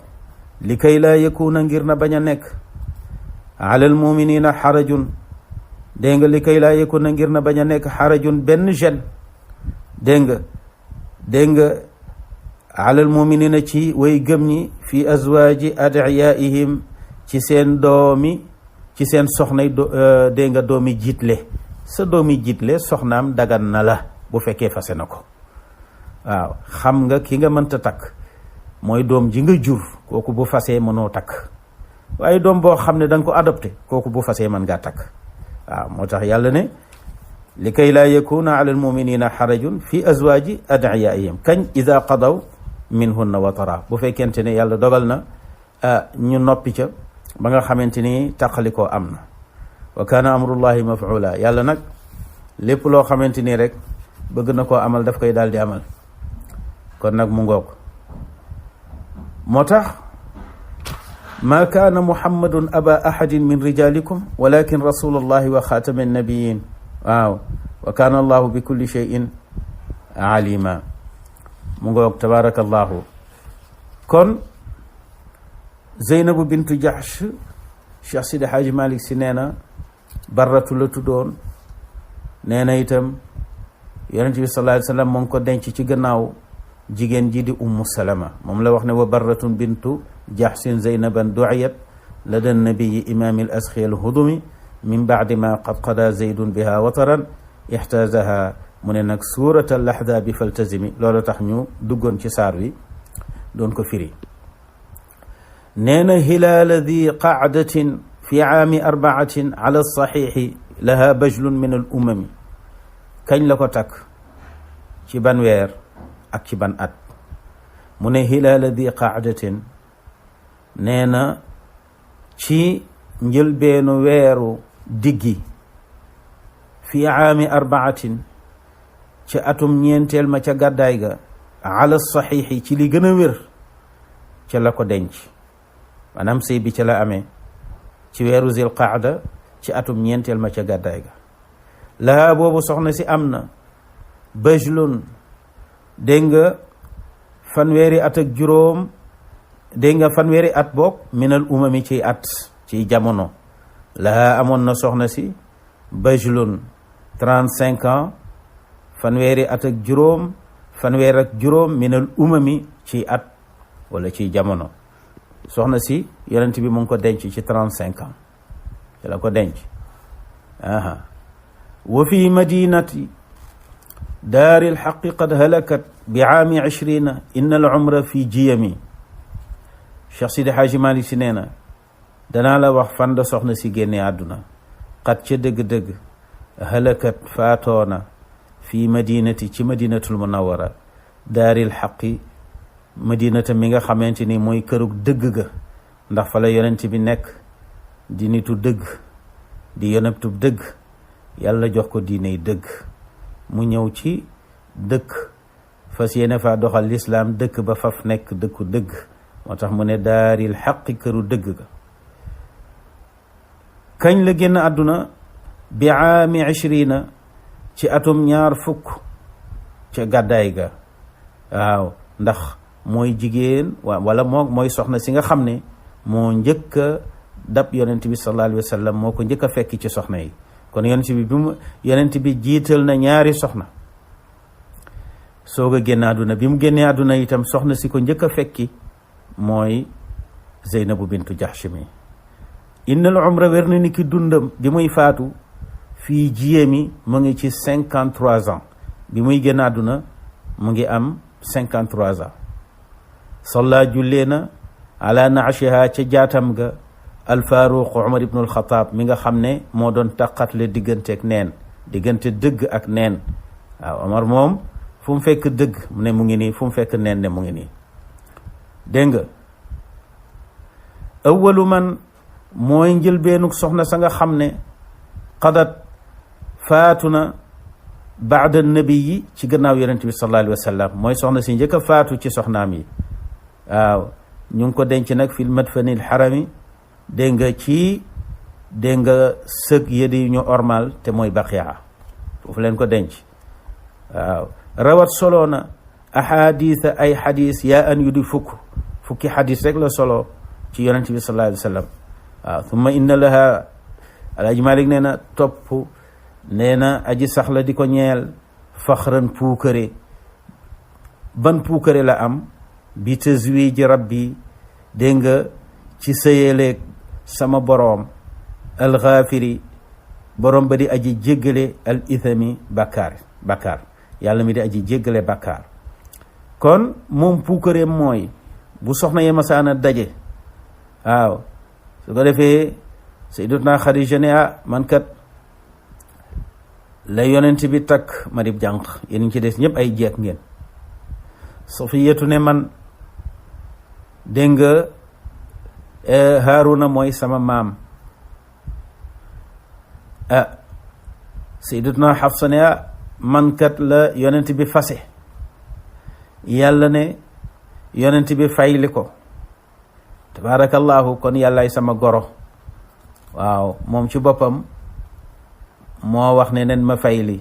A: li kay laa yakuna ngir na bañ a nekk alal muminina xarajun. dégg nga li kay laa yakuna ngir na bañ a nekk xarajun benn gene. dégg nga alal muminina ci way gëm ñi fi azwaaji adiyaihim ci seen doomi, ci seen soxnay dégg nga doomi jiitle. sa doomi jiitle soxnaam dagan na la bu fekkee fase na ko. waaw xam nga ki nga mënta takk mooy doom ji nga jur, kooku bu fasee mënoo takk. waaye doom boo xam ne da nga ko adopté, kooku bu fasee mën ngaa takk. waaw moo tax yàlla ne li kay laa yakuna ala almuminina xarajun fi azwaaji adiyaihim kañ ida qadaw minhunna watara, bu fekkente ne yàlla dogal na ñu noppi ca ba nga xamante ni taqalikoo am na. wa kaana amrullahi mafula, yàlla nag lépp loo xamante ni rek bëgg na koo amal daf koy daal di amal. kon nag mu ngoog. moo tax ma kaana muhammadun aba ahadin min rijalikum walakin rasulullahi wa xaatama annabiyin. waaw wa kaana allahu bi kulli cheyin alima. mu ngoog tabarakallahu. kon Zeynabu bintu Jahsh, Cheikh Sidi Haaji Malick si nee na barratu la tuddoon. nee na itam yonent bi sallallahu alayhi wa sallam moo ngi ko denc ci gannaaw jigéen ji di ummu salama. moom la wax ne wa barratun bintu Jahsin Zeynaban du'iyat lada nabiyi imaami al asxi al hudumi min baadi ma qad qada zaydun biha wataran ixtaazaha. mu ne nag suurat al ahzaabi faltazimi, loolu tax ñu duggoon ci saar wi doon ko firi. nee na hilaala di qaadatin fi aami arbaatin ala saxiixi laha bajlun min al umami. kañ la ko takk, ci ban weer ak ci ban at. mu ne hilaala di qaadatin, nee na ci njëlbeenu weeru diggi, fi aami arbaatin ci atum ñeenteel ma ca gàddaay ga, ala saxiixi ci li gën a wér ca la ko denc. maanaam sëy bi ca la amee ci weeru zil qaada ci atum ñeenteel ma ca gàddaay ga. laa boobu soxna si am na bajlun, dégg nga fanweeri at ak juróom, dégg nga fanweeri at boog minal umami ci at, ci jamono. laa amoon na soxna si bajlun 35 ans, fanweeri at ak juróom, fanweer ak juróom minal umami ci at wala ci jamono. soxna si yonent bi mu ngi ko denc ci 35 ans ci la ko denc. wa fi madinati daari lxaqi qad halakat bi aami 20 inna al umra fi jiyami. Cheikh Sidi Haaji Malick si nee na danaa la wax fan la soxna si génne àdduna. qad ca dëgg-dëgg halakat faatoona fi madinati ci madinatul munawara daaril xaqi, madinata mi nga xamante ni mooy kërug dëgg ga, ndax fa la yonent bi nekk di nitu dëgg, di yonentu dëgg, yàlla jox ko diiney dëgg. mu ñëw ci dëkk fas yéene faa doxal lislaam, dëkk ba faf nekk dëkku dëgg. moo tax mu ne daaril xaqi, këru dëgg ga. kañ la génn àdduna? bi aami 20 ci atum 20 ca gàddaay ga. waaw ndax mooy jigéen wala mooy soxna si nga xam ne moo njëkk a dab yonent bi sallallahu alayhi wa sallam, moo ko njëkk a fekk ci soxna yi. kon yonent bi jiital na ñaari soxna soog a génn àdduna bi mu génnee àdduna itam soxna si ko njëkk a fekki mooy Zeynabu bintu Jahsh mi innal umra wér na ni ki dundam bi muy faatu fii jiyéemi mu ngi ci 53 ans bi muy génn àdduna mu ngi am 53 ans salla jullee na ala naashiha ca jaatam ga alfaaruq Umar ibnu alxataab mi nga xam ne moo doon taqatle digganteeg neen diggante dëgg ak neen waaw Omar moom fu mu fekk dëgg ne mu ngi nii fu mu fekk neen ne mu ngi nii dégg nga awwalu man mooy njëlbeenug soxna sa nga xam ne qadat faatu na baada nabi yi ci gannaaw yonent bi sallallahu alayhi wa sallam mooy soxna si njëkk a faatu ci soxnaam yi waaw ñu ngi ko denc nag fil madfanil harami dégg nga ci dégg nga sëg yëdi ñu ormal te mooy baqiya foofu leen ko denc waaw rawat solo na ahaditha ay xadis yaa an yu di fukki xadis rek la solo ci yonent bi sallallahu alayhi wa sallam waaw thumma inna laha Alaaji Malik nee na topp nee na aji sax la di ko ñeel faxran puukare ban puukare la am bi tazwiji rabbi dégg nga ci sëyeleeg sama boroom alxaafiri boroom ba di aji jéggale al ithami bakkaar yàlla mi di aji jéggale bakkaar kon moom puukareem mooy bu soxna ye masaana daje waaw su ko defee sayyidatuna Xadija ne man kat la yonent bi takk ma dib jànq yéen ci des ñëpp ay jeeg ngeen Safiyatu ne man dégg nga Haaruna mooy sama maam sayyidatuna Xafsa ne man kat la yonent bi fase yàlla ne yonent bi fayli ko tabarakallahu kon yàllaay sama goro waaw moom ci boppam moo wax ne nen ma fayli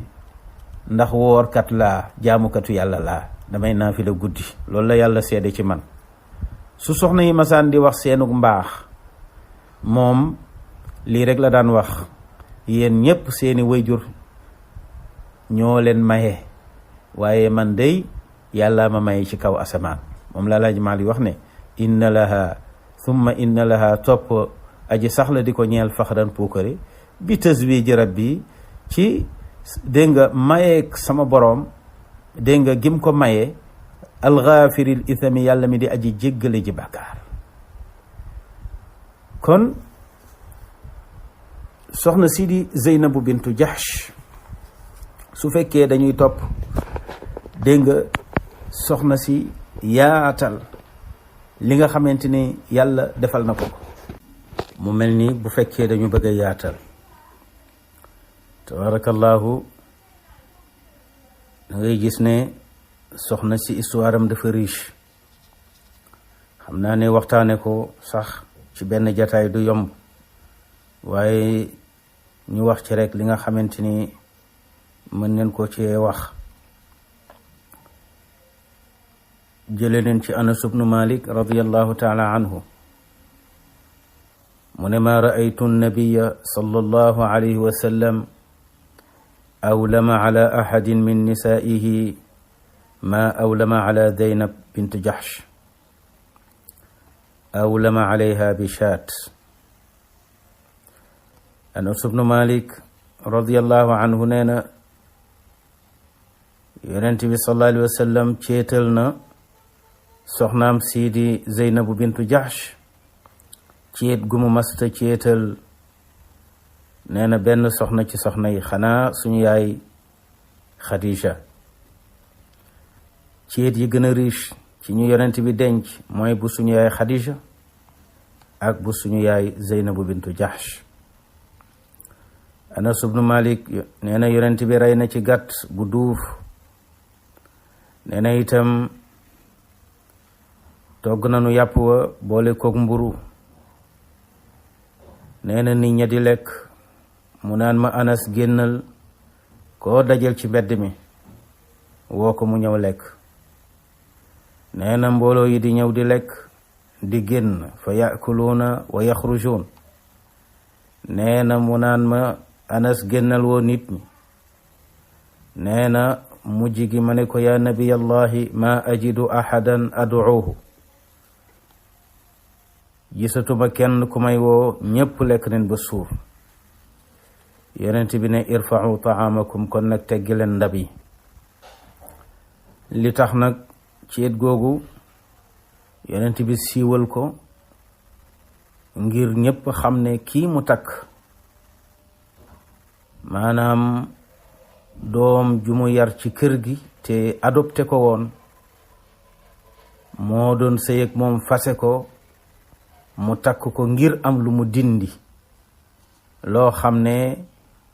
A: ndax woorkat laa jaamukatu yàlla laa damay naafila guddi loolu la yàlla seede ci man su soxna yi masaan di wax seenug mbaax moom lii rek la daan wax yéen ñépp seeni wayjur ñoo leen maye waaye man dey yàlla ma maye ci kaw asamaan moom la Alaaji Maalik wax ne inna laha thumma inna laha topp aji saxla di ko ñeel faxran puukare bi tazwiji rabbi ci dégg nga mayeeg sama boroom dégg nga gim ko maye alxaafiril ithami yàlla mi di aji jéggale ji bàkkaar kon soxna si di Zeynabu bintu Jahsh su fekkee dañuy topp dégg nga soxna si yaatal li nga xamante ni yàlla defal na ko mu mel ni bu fekkee dañu bëgg a yaatal tabarakallahu da ngay gis ne soxna si histoire am dafa riche xam naa ne waxtaane ko sax ci benn jataay du yomb waaye ñu wax ci rek li nga xamante ni mën neen ko ci wax jële neen ci Anas ibnu Malik radiyallahu taala anhu mu ne ma raaytu nabiya sallallahu alayhi wa sallam awlama ala ahadin min nisaihi ma awlama ala Zeynab bint Jahsh awlama alayha bi shaat Anas ibnu Malik radiyallahu anhu nee na yonent bi sallallahu alayhi wa sallam ceetal na soxnaam siidi Zeynabu bintu Jahsh ceet gu mu masta ceetal nee na benn soxna ci soxna yi xanaa suñu yaay Khadija ceet yi gën a riche ci ñu yonent bi denc mooy bu suñu yaay Khadija ak bu suñu yaay Zeynabu bintu Jahsh Anas ibnu Malik nee na yonent bi rey na ci gàtt bu duuf nee na itam togg nañu yàpp wa boole kook mburu nee na nit ña di lekk mu naan ma Anas génnal koo dajal ci mbedd mi woo ko mu ñëw lekk nee na mbooloo yi di ñëw di lekk di génn fa yakuluuna wa yaxrujuun nee na mu naan ma Anas génnal woo nit ñi nee na mujj gi ma ne ko yaa nabiyallahi ma ajidu ahadan aduuhu, gisatuma kenn ku may woo, ñépp lekk nañ ba suur. yonent bi ne irfa'u ta'amakum, kon nag teggi leen ndab yi. li tax nag ceet googu yonent bi siiwal ko ngir ñépp xam ne kii mu takk maanaam doom ju mu yar ci kër gi te adopté ko woon, moo doon sëy ak moom fase ko, mu takk ko ngir am lu mu dindi loo xam ne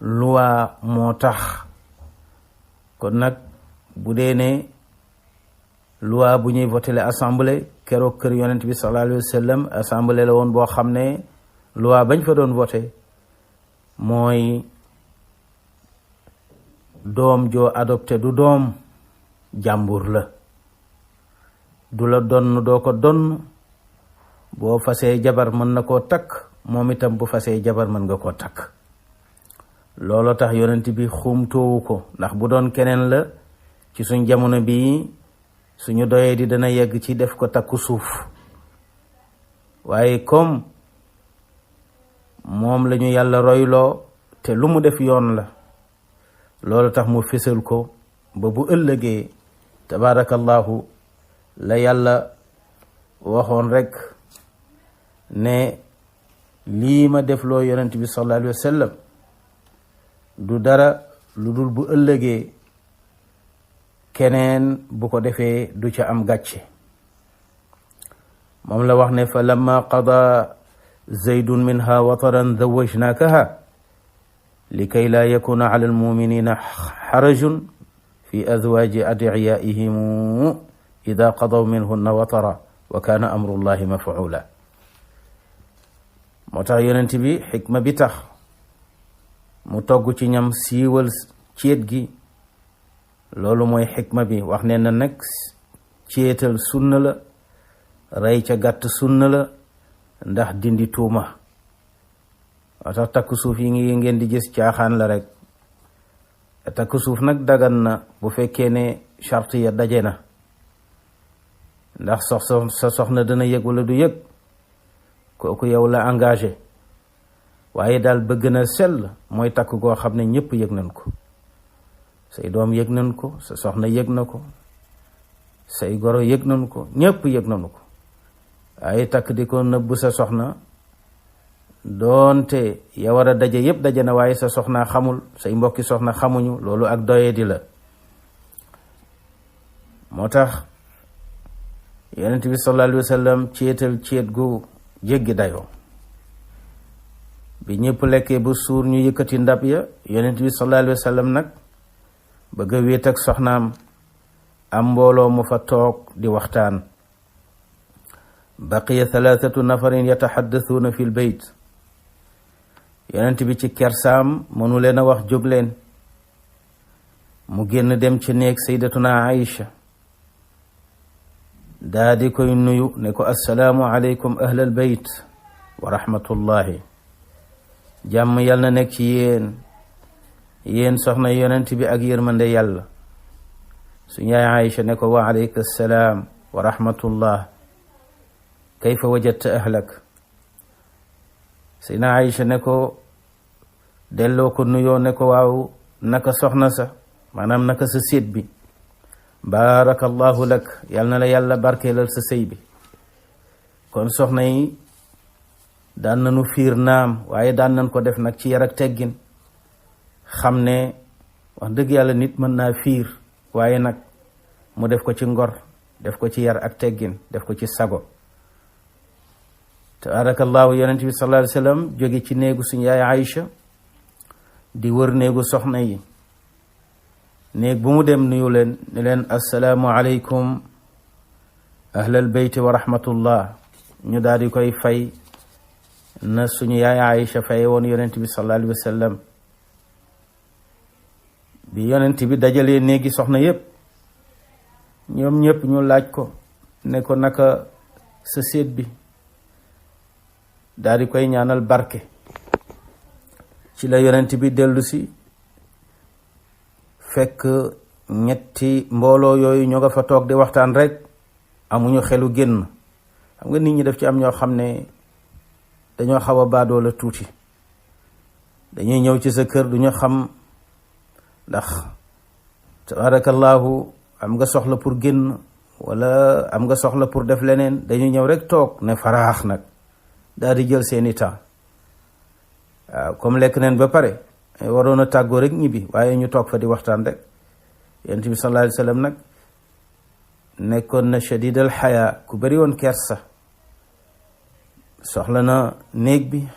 A: loi moo tax. kon nag bu dee ne loi bu ñuy voté assemblée, keroog kër yonent bi sallallahu alayhi wa sallam assemblée la woon boo xam ne loi bañ fa doon voté mooy doom joo adopté du doom jàmbur la, du la donn, doo ko donn. boo fasee jabar mën na koo takk, moom itam bu fasee jabar mën nga koo takk. looloo tax yonent bi xumtoowu ko, ndax bu doon keneen la ci suñ jamono bii suñu doyee di dana yegg ci def ko takku suuf. waaye comme moom lañu yàlla royloo te lu mu def yoon la, loolu tax mu fésal ko ba bu ëllëgee tabaarakallahu la yàlla waxoon rekk ne lii ma def loo yonent bi sallallahu alayhi wa sallam du dara lu dul bu ëllëgee keneen bu ko defee du ca am gàcce. moom la wax ne fa lamma qada zaydun minha wataran zawajnakaha likay laa yakuna ala almuminina xarajun fi azwaji adiyaihim ida qadaw minhunna watara wa kaana amrullahi maf'ula. moo tax yonent bi xikma bi tax mu togg ci ñam siiwal ceet gi, loolu mooy xikma bi. wax ne na nag ceetal sunna la, rey ca gàtt sunna la, ndax dindi tuuma. moo tax takku suuf yi ngi ngeen di gis caaxaan la rek. takku suuf nag dagan na bu fekkee ne charte ya daje na, ndax sa soxna dana yëg wala du yëg, kooku yow la engagé. waaye daal bëgg na sell mooy takk goo xam ne ñëpp yëg nañ ko. say doom yëg nañ ko, sa soxna yëg na ko, say goro yëg nañ ko, ñëpp yëg nañu ko. waaye takk di ko nëbb sa soxna, doonte ya war a daje yëpp daje na, waaye sa soxna xamul, say mbokki soxna xamuñu, loolu ak doye di la. moo tax yonent bi sallallahu alayhi wa sallam ceetal ceet gu jéggi dayoo. bi ñëpp lekkee ba suur ñu yëkkati ndab ya, yonent bi sallallahu alayhi wa sallam nag bëgg a wéet ak soxnaam, am mbooloo mu fa toog di waxtaan. baqiya 3 nafarin yataxaddasuuna fi lbeyt. yonent bi ci kersaam mënu leen a wax jóg leen, mu génn dem ci néeg sayyidatuna Aïcha, daa di koy nuyu ne ko assalaamu aleykum ahlal beyt wa rahmatullahi, jàmm yàlla na nekk ci yéen soxna yonent bi ak yërmande yàlla. suñu yaay Aïcha ne ko wa aleyka salaam wa rahmatullah, kayfa wajadta ahlak. sayna Aïcha ne ko, delloo ko nuyoo ne ko waaw naka soxna sa, maanaam naka sa séet bi, baarakallahu lak, yal na la yàlla barkeelal sa sëy bi. kon soxna yi daan nañu fiir naam, waaye daan nañ ko def nag ci yar ak teggin. xam ne wax dëgg yàlla nit mën naa fiir, waaye nag mu def ko ci ngor, def ko ci yar ak teggin, def ko ci sago. tabaarakallahu yonent bi sallallahu alayhi wa sallam jóge ci néegu suñu yaay Aïcha di wër néegu soxna yi. néeg bu mu dem nuyu leen ne leen assalaamu aleykum ahlal beyti wa rahmatullah. ñu daal di koy fay na suñu yaay Aïcha faye woon yonent bi sallallahu alayhi wa sallam. bi yonent bi dajalee néegi soxna yépp, ñoom ñëpp ñu laaj ko ne ko naka sa séet bi, daal di koy ñaanal barke ci la yonent bi dellu si fekk ñetti mbooloo yooyu ñoo nga fa toog di waxtaan rek amuñu xelu génn. xam nga nit ñi def ci am ñoo xam ne dañoo xaw a baadoo la tuuti, dañuy ñëw ci sa kër duñu xam ndax tabarakallahu am nga soxla pour génn wala am nga soxla pour def leneen, dañuy ñëw rek toog ne faraax nag daal di jël seeni temps. waaw comme lekk neen ba pare waroon a tàggoo rek ñibbi, waaye ñu toog fa di waxtaan rek. yonent bi sallallahu alayhi wa sallam nag nekkoon na shadid al xayaa, ku bëri woon kersa. soxla na néeg bi,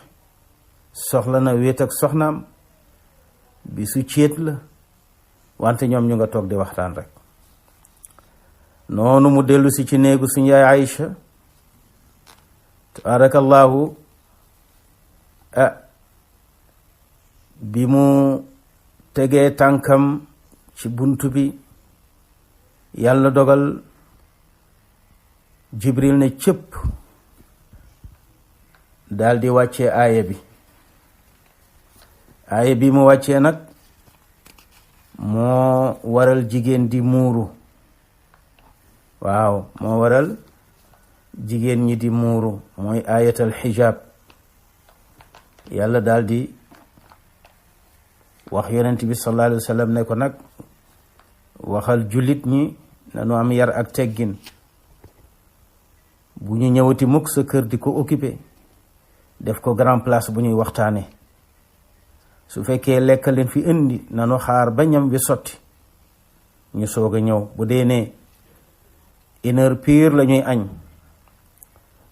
A: soxla na wéet ak soxnaam, bi su céet la, wante ñoom ñu nga toog di waxtaan rek. noonu mu dellu si ci néegu suñu yaay Aïcha tabarakallahu. bi mu tegee tànkam ci buntu bi, yàlla dogal Jibril ne cëpp daal di wàccee aaya bi. aaya bi mu wàccee nag moo waral jigéen di muuru. waaw moo waral jigéen ñi di muuru, mooy ayatal xijaab. yàlla daal di wax yonent bi sallallahu alayhi wa sallam ne ko nag waxal jullit ñi nanu am yar ak teggin, bu ñu ñëwati mukk sa kër di ko occupé, def ko grand place bu ñuy waxtaane. su fekkee lekk leen fi indi nanu xaar ba ñam bi sotti ñu soog a ñëw. bu dee ne 1 heure pure la ñuy añ,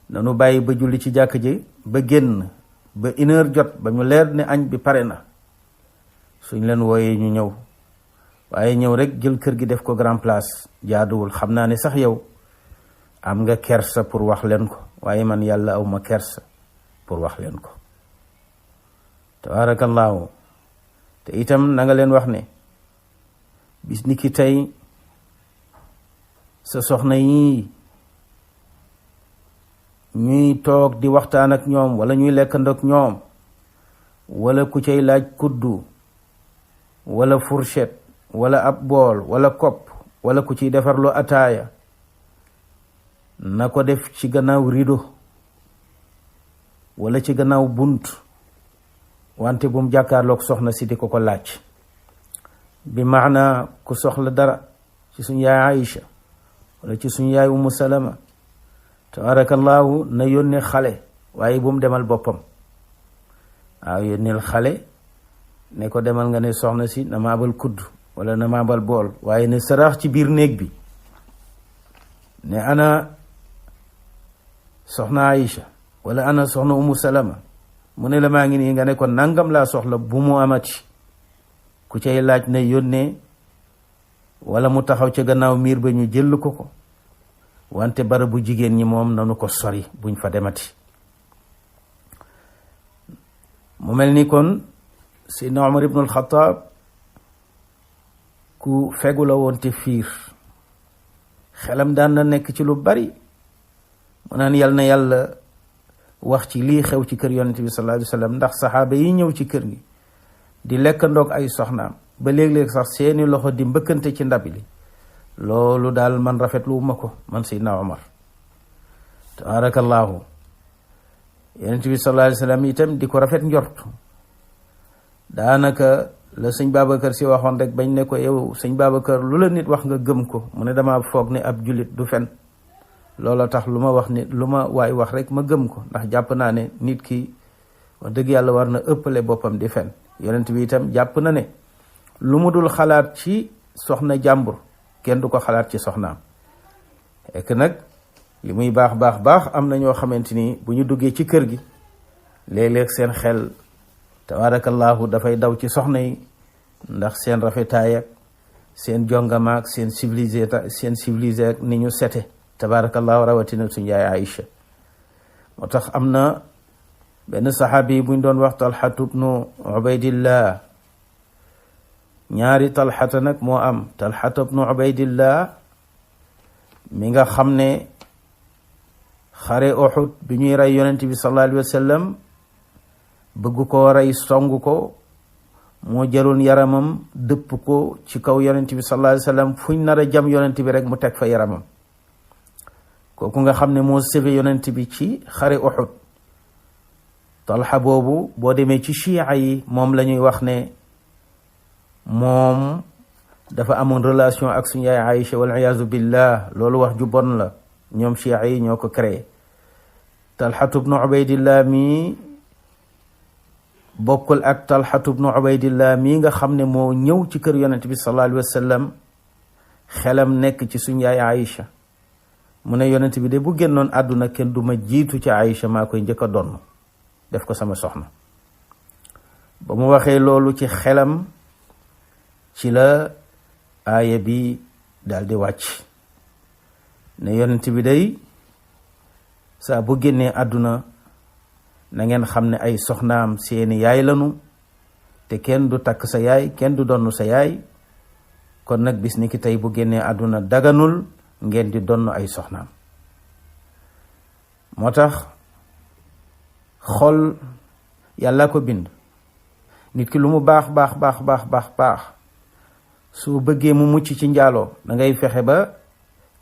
A: nanu bàyyi ba julli ci jàkk ji ba génn ba 1 heure jot, ba ñu leer ne añ bi pare na, suñ leen wooyee ñu ñëw. waaye ñëw rek jël kër gi def ko grand place jaaduwul. xam naa ne sax yow am nga kersa pour wax leen ko, waaye man yàlla awma kersa pour wax leen ko. tabarakallahu. te itam na nga leen wax ne bis ni ki tey sa soxna yi ñuy toog di waxtaan ak ñoom wala ñuy lekkandoog ñoom, wala ku cay laaj kuddu wala fourchette wala ab bool wala kopp, wala ku ciy defarloo ataaya, na ko def ci gannaaw rido wala ci gannaaw bunt, wante bu mu jàkkaarloog soxna si di ko ko laaj. bi maana ku soxla dara ci suñu yaay Aïcha wala ci suñu yaay Umu Salama, tabarakallahu, na yónnee xale, waaye bu mu demal boppam. waaw yónneel xale ne ko demal nga ne soxna si na maabal kudd wala na maabal bool, waaye ne saraax ci biir néeg bi ne ana soxna Aïcha wala ana soxna Umu Salama, mu ne la maa ngi nii, nga ne ko nangam laa soxla, bu mu amati ku cay laaj na yónnee, wala mu taxaw ca gannaaw miir ba ñu jël ko. wante barabu jigéen ñi moom nanu ko sori, buñ fa demati. mu mel ni kon Seydina Umar ibn al-Khattab ku fegu la woon te fiir, xelam daan na nekk ci lu bari. mu naan yal na yàlla wax ci lii xew ci kër yonent bi sallallahu alayhi wa sallam, ndax saxaaba yi ñëw ci kër gi di lekkandoog ay soxnaam ba léeg-léeg sax seeni loxo di mbëkkante ci ndab li, loolu daal man rafetlu ma ko, man Seydina Umar. tabarakallahu. yonent bi sallallahu alayhi wa sallam itam di ko rafet njort. daanaka la sëñ Babacar si waxoon rek bañ ne ko yow sëñ Babacar lu la nit wax nga gëm ko, mu ne dama foog ne ab jullit du fen, loola tax lu ma wax nit lu ma waay wax rek ma gëm ko, ndax jàpp naa ne nit ki wax dëgg yàlla war na ëppale boppam di fen. yonent bi itam jàpp na ne lu mu dul xalaat ci soxna jàmbur kenn du ko xalaat ci soxnaam. ek nag li muy baax baax baax am na ñoo xamante ni bu ñu duggee ci kër gi léeg-léeg seen xel tabarakallahu dafay daw ci soxna yi, ndax seen rafetaay ak seen jongamaak seen civilisé ak ni ñu sete, tabarakallahu, rawatina suñu yaay Aïcha. moo tax am na benn saxaabi buñ doon wax Talxatu bnu Ubaydillah. ñaari Talxata nag moo am. Talxatu bnu Ubaydillah mi nga xam ne xare Uhud bi ñuy rey yonent bi sallallahu alayhi wa sallam, bëgg koo rey song ko moo jëloon yaramam dëpp ko ci kaw yonent bi sallallahu alayhi wa sallam fuñ nar a jam yonent bi rek mu teg fa yaramam. kooku nga xam ne moo sauvé yonent bi ci xare Uhud. Talha boobu boo demee ci chia yi moom la ñuy wax ne moom dafa amoon relation ak suñu yaay Aïcha wal iyaazu billah. loolu wax ju bon la, ñoom chia yi ñoo ko créé. Talhatu bnu Ubaydillah mi bokkul ak Talhatu bnu Ubaydillah mi nga xam ne moo ñëw ci kër yonent bi sallallahu alayhi wa sallam xelam nekk ci suñu yaay Aïcha. mu ne yonent bi de bu génnoon àdduna kenn du ma jiitu ci Aïcha, maa koy njëkk a donn def ko sama soxna. ba mu waxee loolu ci xelam ci la aaya bi daal di wàcc ne yonent bi day saa bu génnee àdduna na ngeen xam ne ay soxnaam seeni yaay lanu te kenn du takk sa yaay, kenn du donn sa yaay. kon nag bis ni ki tey bu génnee àdduna daganul ngeen di donn ay soxnaam. moo tax xol yàlla ko bind. nit ki lu mu baax baax su bëggee mu mucc ci njaaloo da ngay fexe ba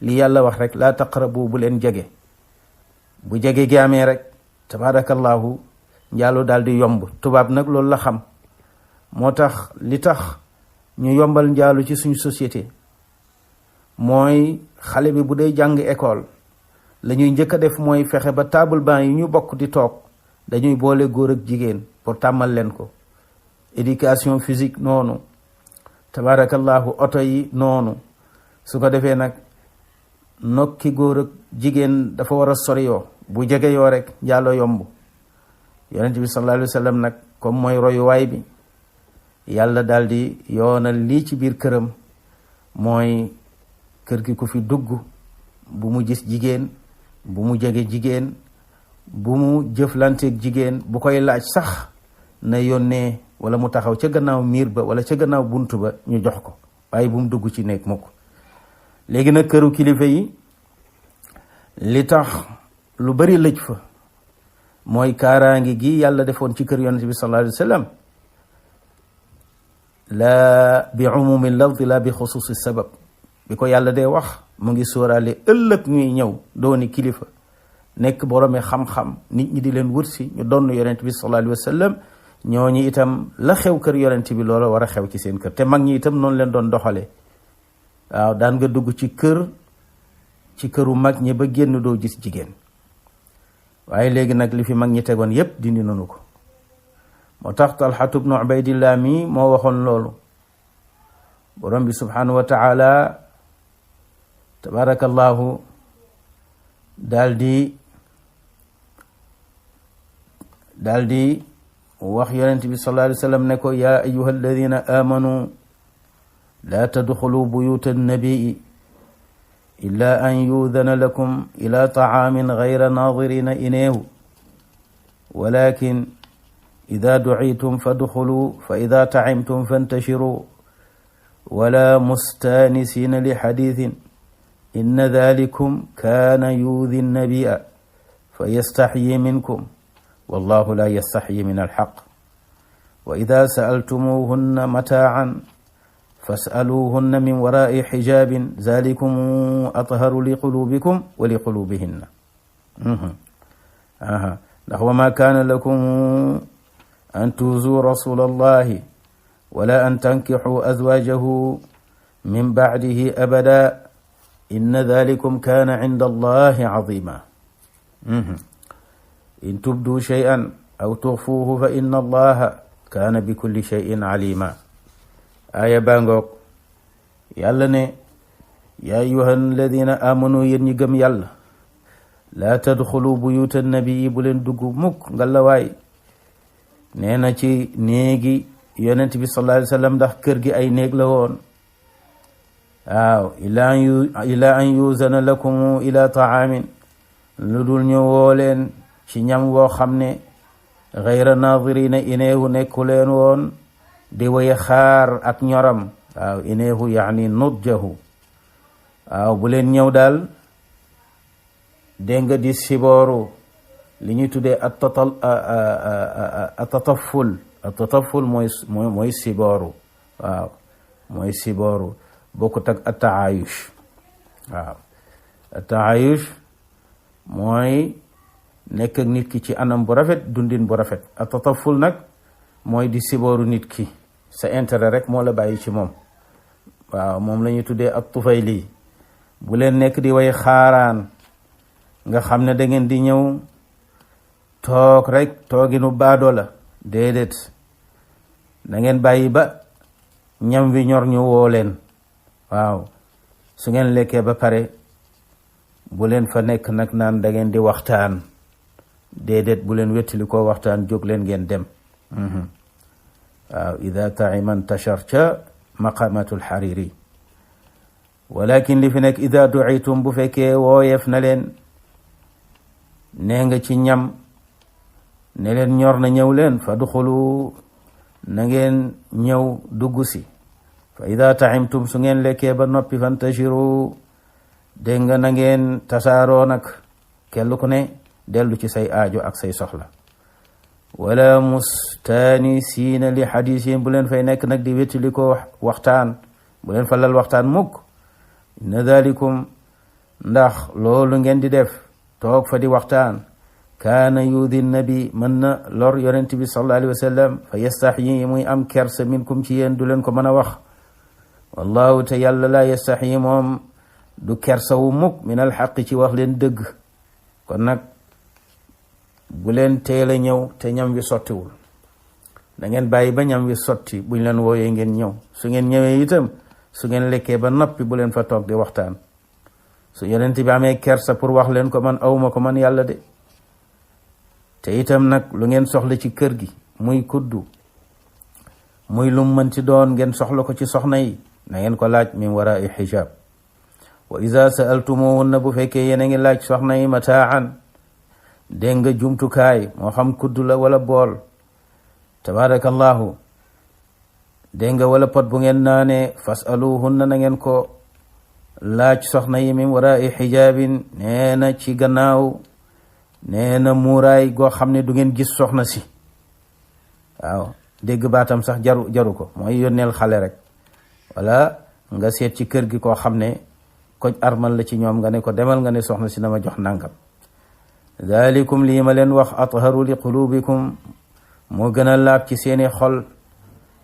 A: li yàlla wax rek laa taqrabu, bu leen jege. bu jege gi amee rek tabarakallahu njaaloo daal di yomb. tubaab nag loolu la xam. moo tax li tax ñu yombal njaalu ci suñu société mooy xale bi bu dee jàng école la ñuy njëkk a def mooy fexe ba table banc yi ñu bokk di toog dañuy boole góor ak jigéen pour tàmmal leen ko. éducation physique noonu, tabarakallahu oto yi noonu. su ko defee nag nokki góor ak jigéen dafa war a sori yoo, bu jege yoo rek njaaloo yomb. yonent bi sallallahu alayhi wa sallam nag comme mooy royuwaay bi, yàlla daal di yoonal lii ci biir këram. mooy kër gi ku fi dugg bu mu gis jigéen, bu mu jege jigéen, bu mu jëflanteeg jigéen. bu koy laaj sax na yónnee wala mu taxaw ca gannaaw miir ba wala ca gannaaw bunt ba ñu jox ko, waaye bu mu dugg ci néeg mukk. léegi nag këru kilifa yi li tax lu bari lëj fa mooy kaaraangi gi yàlla defoon ci kër yonent bi sallallahu alayhi wa sallam, la bi umumi lafdi la bi xusuusi sabab. bi ko yàlla dee wax mu ngi sóoraale ëllëg ñuy ñëw dooni kilifa nekk boroomi xam-xam, nit ñi di leen wërsi ñu doon yonent bi sallallahu alayhi wa sallam. ñooñu itam la xew kër yonent bi loola war a xew ci seen kër. te mag ñi itam noonu leen doon doxalee. waaw daan nga dugg ci këru mag ñi ba génn doo gis jigéen. waaye léegi nag li fi mag ñi tegoon yépp dindi nanu ko. moo tax Talhatu bnu Ubaydillah mi moo waxoon loolu. borom bi subhanahu wa taala tabarakallahu daal di wax yonent bi sallallahu alayhi wa sallam ne ko yaa ayyuha alladina amanu laa tadxulu buyuta annabii illa an yudana lakum ila taamin gayra nadirina ineehu walakin ida ducitum fadxulu fa ida tacimtum fantashiru wala mustanisina li xadiisin inna dalikum kaana yuudi annabia fa yastaxyi minkum wallahu la yastaxyi min alxaq wa ida saaltumuhunna mataacan fasaluhunna min waraai xijaabin zalikum atharu li qulubikum wa li qulubihinna. ndax wa ma kaana lakum an tuuzuu rasula allahi wala an tankixuu azwaajahu min bacdihi abada inna dalikum kaana cinda allahi cazima. in tubduu shay'an aw tuxfuuhu fa inna allaha kaana bi kulli shay'in calima. aaya bangoog yàlla ne yaa ayyuha alladina amanu yéen ñi gëm yàlla laa tadxulu buyuta nabii bu leen dugg mukk ngalawaay. nee na ci néegi yonent bi sallallahu alayhi wa sallam ndax kër gi ay néeg la woon. waaw ila an yuzana lakum ila taamin, lu dul ñu woo leen ci ñam woo xam ne gayra nadirina ineehu nekku leen woon di way xaar ak ñoram. waaw ineehu yaani nudjahu. waaw bu leen ñëw daal dégg nga di sibooru li ñuy tuddee atataful. at-tataful mooy sibooru. waaw mooy sibooru bokkut ak at-taayush. waaw at-taayush mooy nekk ak nit ki ci anam bu rafet, dundin bu rafet. at-tataful nag mooy di sibooru nit ki, sa intérêt rek moo la bàyyi ci moom. waaw moom la ñuy tuddee at-tufayli. bu leen nekk di way xaaraan nga xam ne da ngeen di ñëw toog rek tooginu baadoo la. déedéet, da ngeen bàyyi ba ñam wi ñor ñu woo leen. waaw su ngeen lekkee ba pare bu leen fa nekk nag naan da ngeen di waxtaan. déedéet, bu leen wettali koo waxtaan, jóg leen ngeen dem. waaw ida taima ntashar ca maqamatul xariri. walakin li fi nekk ida duitum bu fekkee wooyeef na leen, nee nga ci ñam ne leen ñor na ñëw leen, fa duxulu na ngeen ñëw dugg si. fa ida taimtum su ngeen lekkee ba noppi fantashiru, dégg nga na ngeen tasaaroo nag, kellu ku ne dellu ci say aajo ak say soxla. wala mustanisiina li xadiisin, bu leen fay nekk nag di wéttali ko waxtaan, bu leen fa lal waxtaan mukk. inna dalikum, ndax loolu ngeen di def toog fa di waxtaan, kaana yuudi nabi, mën na lor yonent bi sallallahu alayhi wa sallam, fa yastaxyi, muy am kersa minkum ci yéen, du leen ko mën a wax. wallahu te yàlla laa yastaxyi, moom du kersa wu mukk min alxaqi, ci wax leen dëgg. kon nag bu leen teel a ñëw te ñam wi sottiwul, da ngeen bàyyi ba ñam wi sotti buñ leen wooyee ngeen ñëw. su ngeen ñëwee itam, su ngeen lekkee ba noppi bu leen fa toog di waxtaan. su yonent bi amee kersa pour wax leen ko, man awma ko man yàlla de. te itam nag lu ngeen soxla ci kër gi, muy kuddu, muy lu mën ci doon, ngeen soxla ko ci soxna yi, na ngeen ko laaj min warai xijaab. wa iza sa'altumuhunna, bu fekkee yéen a ngi laaj soxna yi mataan, dégg nga jumtukaay, moo xam kuddu la wala bool, tabarakallahu, dégg nga wala pot bu ngeen naanee, fasaluhunna, na ngeen ko laaj soxna yi min warai xijaabin, nee na ci gannaaw, nee na muuraay goo xam ne du ngeen gis soxna si. waaw dégg baatam sax jaru ko, mooy yónneel xale rek, wala nga seet ci kër gi koo xam ne koj armal la ci ñoom, nga ne ko demal nga ne soxna si na ma jox nangam. dalikum, lii ma leen wax, atharu li qulubikum, moo gën a laab ci seeni xol,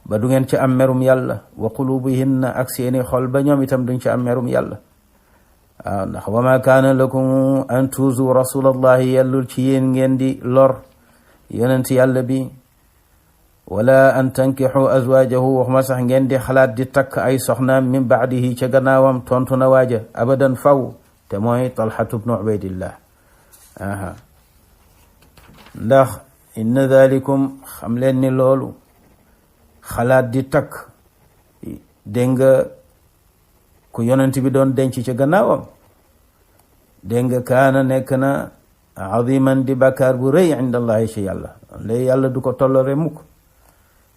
A: ba du ngeen ci am merum yàlla. wa qulubihinna, ak seeni xol ba ñoom itam duñ ci am merum yàlla. waaw ndax wa ma kaana lakum an tuuzu rasulallahi, yàllul ci yéen ngeen di lor yonent yàlla bi, wala an tankixu azwaajahu, waxuma sax ngeen di xalaat di takk ay soxnaam min baadihi, ca gannaawam. tontu na waaja abadan faw, te mooy Talhatu bnu Ubaydillah. ndax inna dalikum, xam leen ni loolu xalaat di takk, dégg nga ku yonent bi doon denc ca gannaawam, dégg nga kaana nekk na aziman di bàkkaar bu rëy inda allahi ci yàlla. léegi yàlla du ko tollore mukk.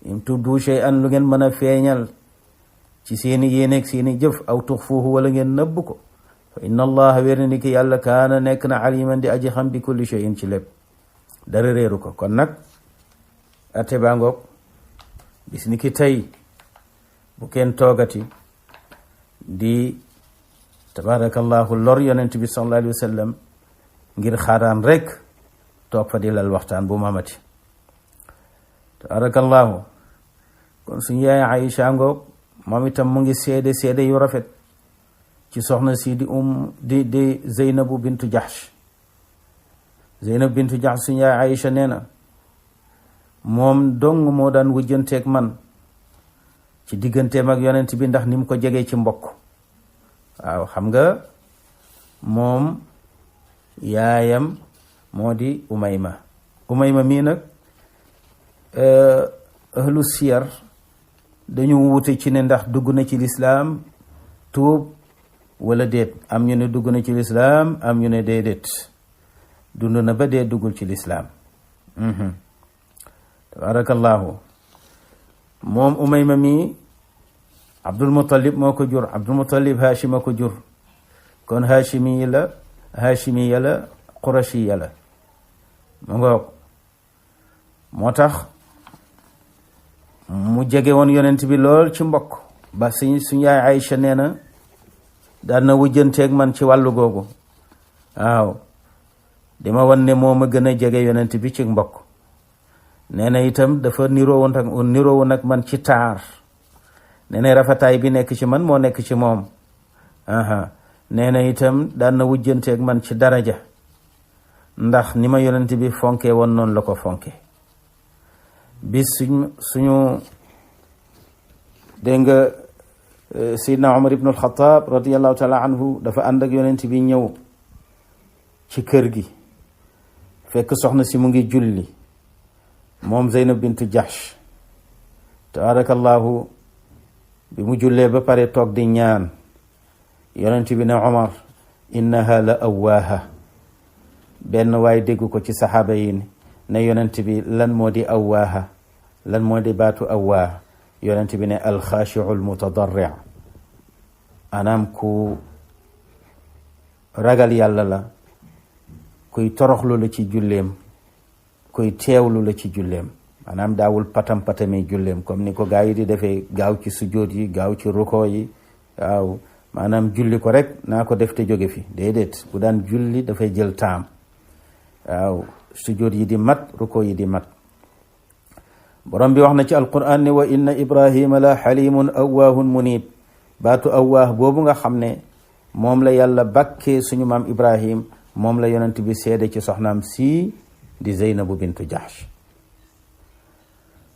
A: in tubdu shay'an, lu ngeen mën a feeñal ci seeni yéeneeg seeni jëf, aw tuxfuuhu, wala ngeen nëbb ko, fa inna allaha, wér na ni ki yàlla, kaana nekk na aliman di aji xam bi kulli shay'in ci lépp, dara réeru ko. kon nag ate baa ngoog, bis ni ki tey bu kenn toogati di tabarakallahu lor yonent bi sallallahu alayhi wa sallam ngir xaaraan rek toog fa di lal waxtaan bu mamati. tabarakallahu kon suñu yaay Aïcha ngoog, moom itam mu ngi seede yu rafet ci soxna si di Zeynabu bintu Jahsh. Zeynab bintu Jahsh suñu yaay Aïcha nee na moom dong moo daan wujjanteeg man ci digganteem ak yonent bi, ndax ni mu ko jegee ci mbokk. waaw xam nga moom yaayam moo di Umayma mii nag ahlu siyar dañu wute ci ne ndax dugg na ci lislaam tuub wala déet. am ñu ne dugg na ci lislaam, am ñu ne déedéet, dund na ba dee duggul ci lislaam. tabarakallahu moom Umayma mi Abdul Muttalib moo ko jur. Abdul Muttalib Hashim a ko jur, kon Hashimi la Qurashi la mu ngoog. moo tax mu jege woon yonent bi lool ci mbokk ba suñu yaay Aïcha nee na daan na wujjanteeg man ci wàllu googu waaw di ma wan ne moo ma gën a jege yonent bi ci mbokk. nee na itam dafa niroowoon ak man ci taar nee na rafetaay bi nekk ci man moo nekk ci moom nee na itam daan na wujjanteeg man ci daraja ndax ni ma yonent bi fonke woon noonu la ko fonke. bis suñu dégg nga Seydina Umar ibnu al-Khattab radiallahu taala anhu dafa ànd ak yonent bi ñëw ci kër gi fekk soxna si mu ngi julli moom Zeynab bintu Jahsh tabarakallahu bi mu jullee ba pare toog di ñaan yonent bi ne Umar innaha la awwaaha benn waay dégg ko ci saxaaba yi ne yonent bi lan moo di awwaaha lan moo di baatu awwaa yonent bi ne alxaashiu almutadarri anaam ku ragal yàlla la kuy toroxlu la ci julleem kuy teewlu la ci julleem maanaam daawul patam-patami julleem comme ni ko gaa yi di defee gaaw ci sujjóot yi gaaw ci ruko yi waaw maanaam julli ko rek naa ko def te jóge fi déedéet bu daan julli dafay jël taam waaw sujjóot yi di mat ruko yi di mat. borom bi wax na ci alquran ne wa inna ibrahima la xalimun awwaahun munib baatu awwaah boobu nga xam ne moom la yàlla bàkkee suñu maam ibrahim moom la yonent bi seede ci soxnaam si di Zeynabu bintu Jahsh.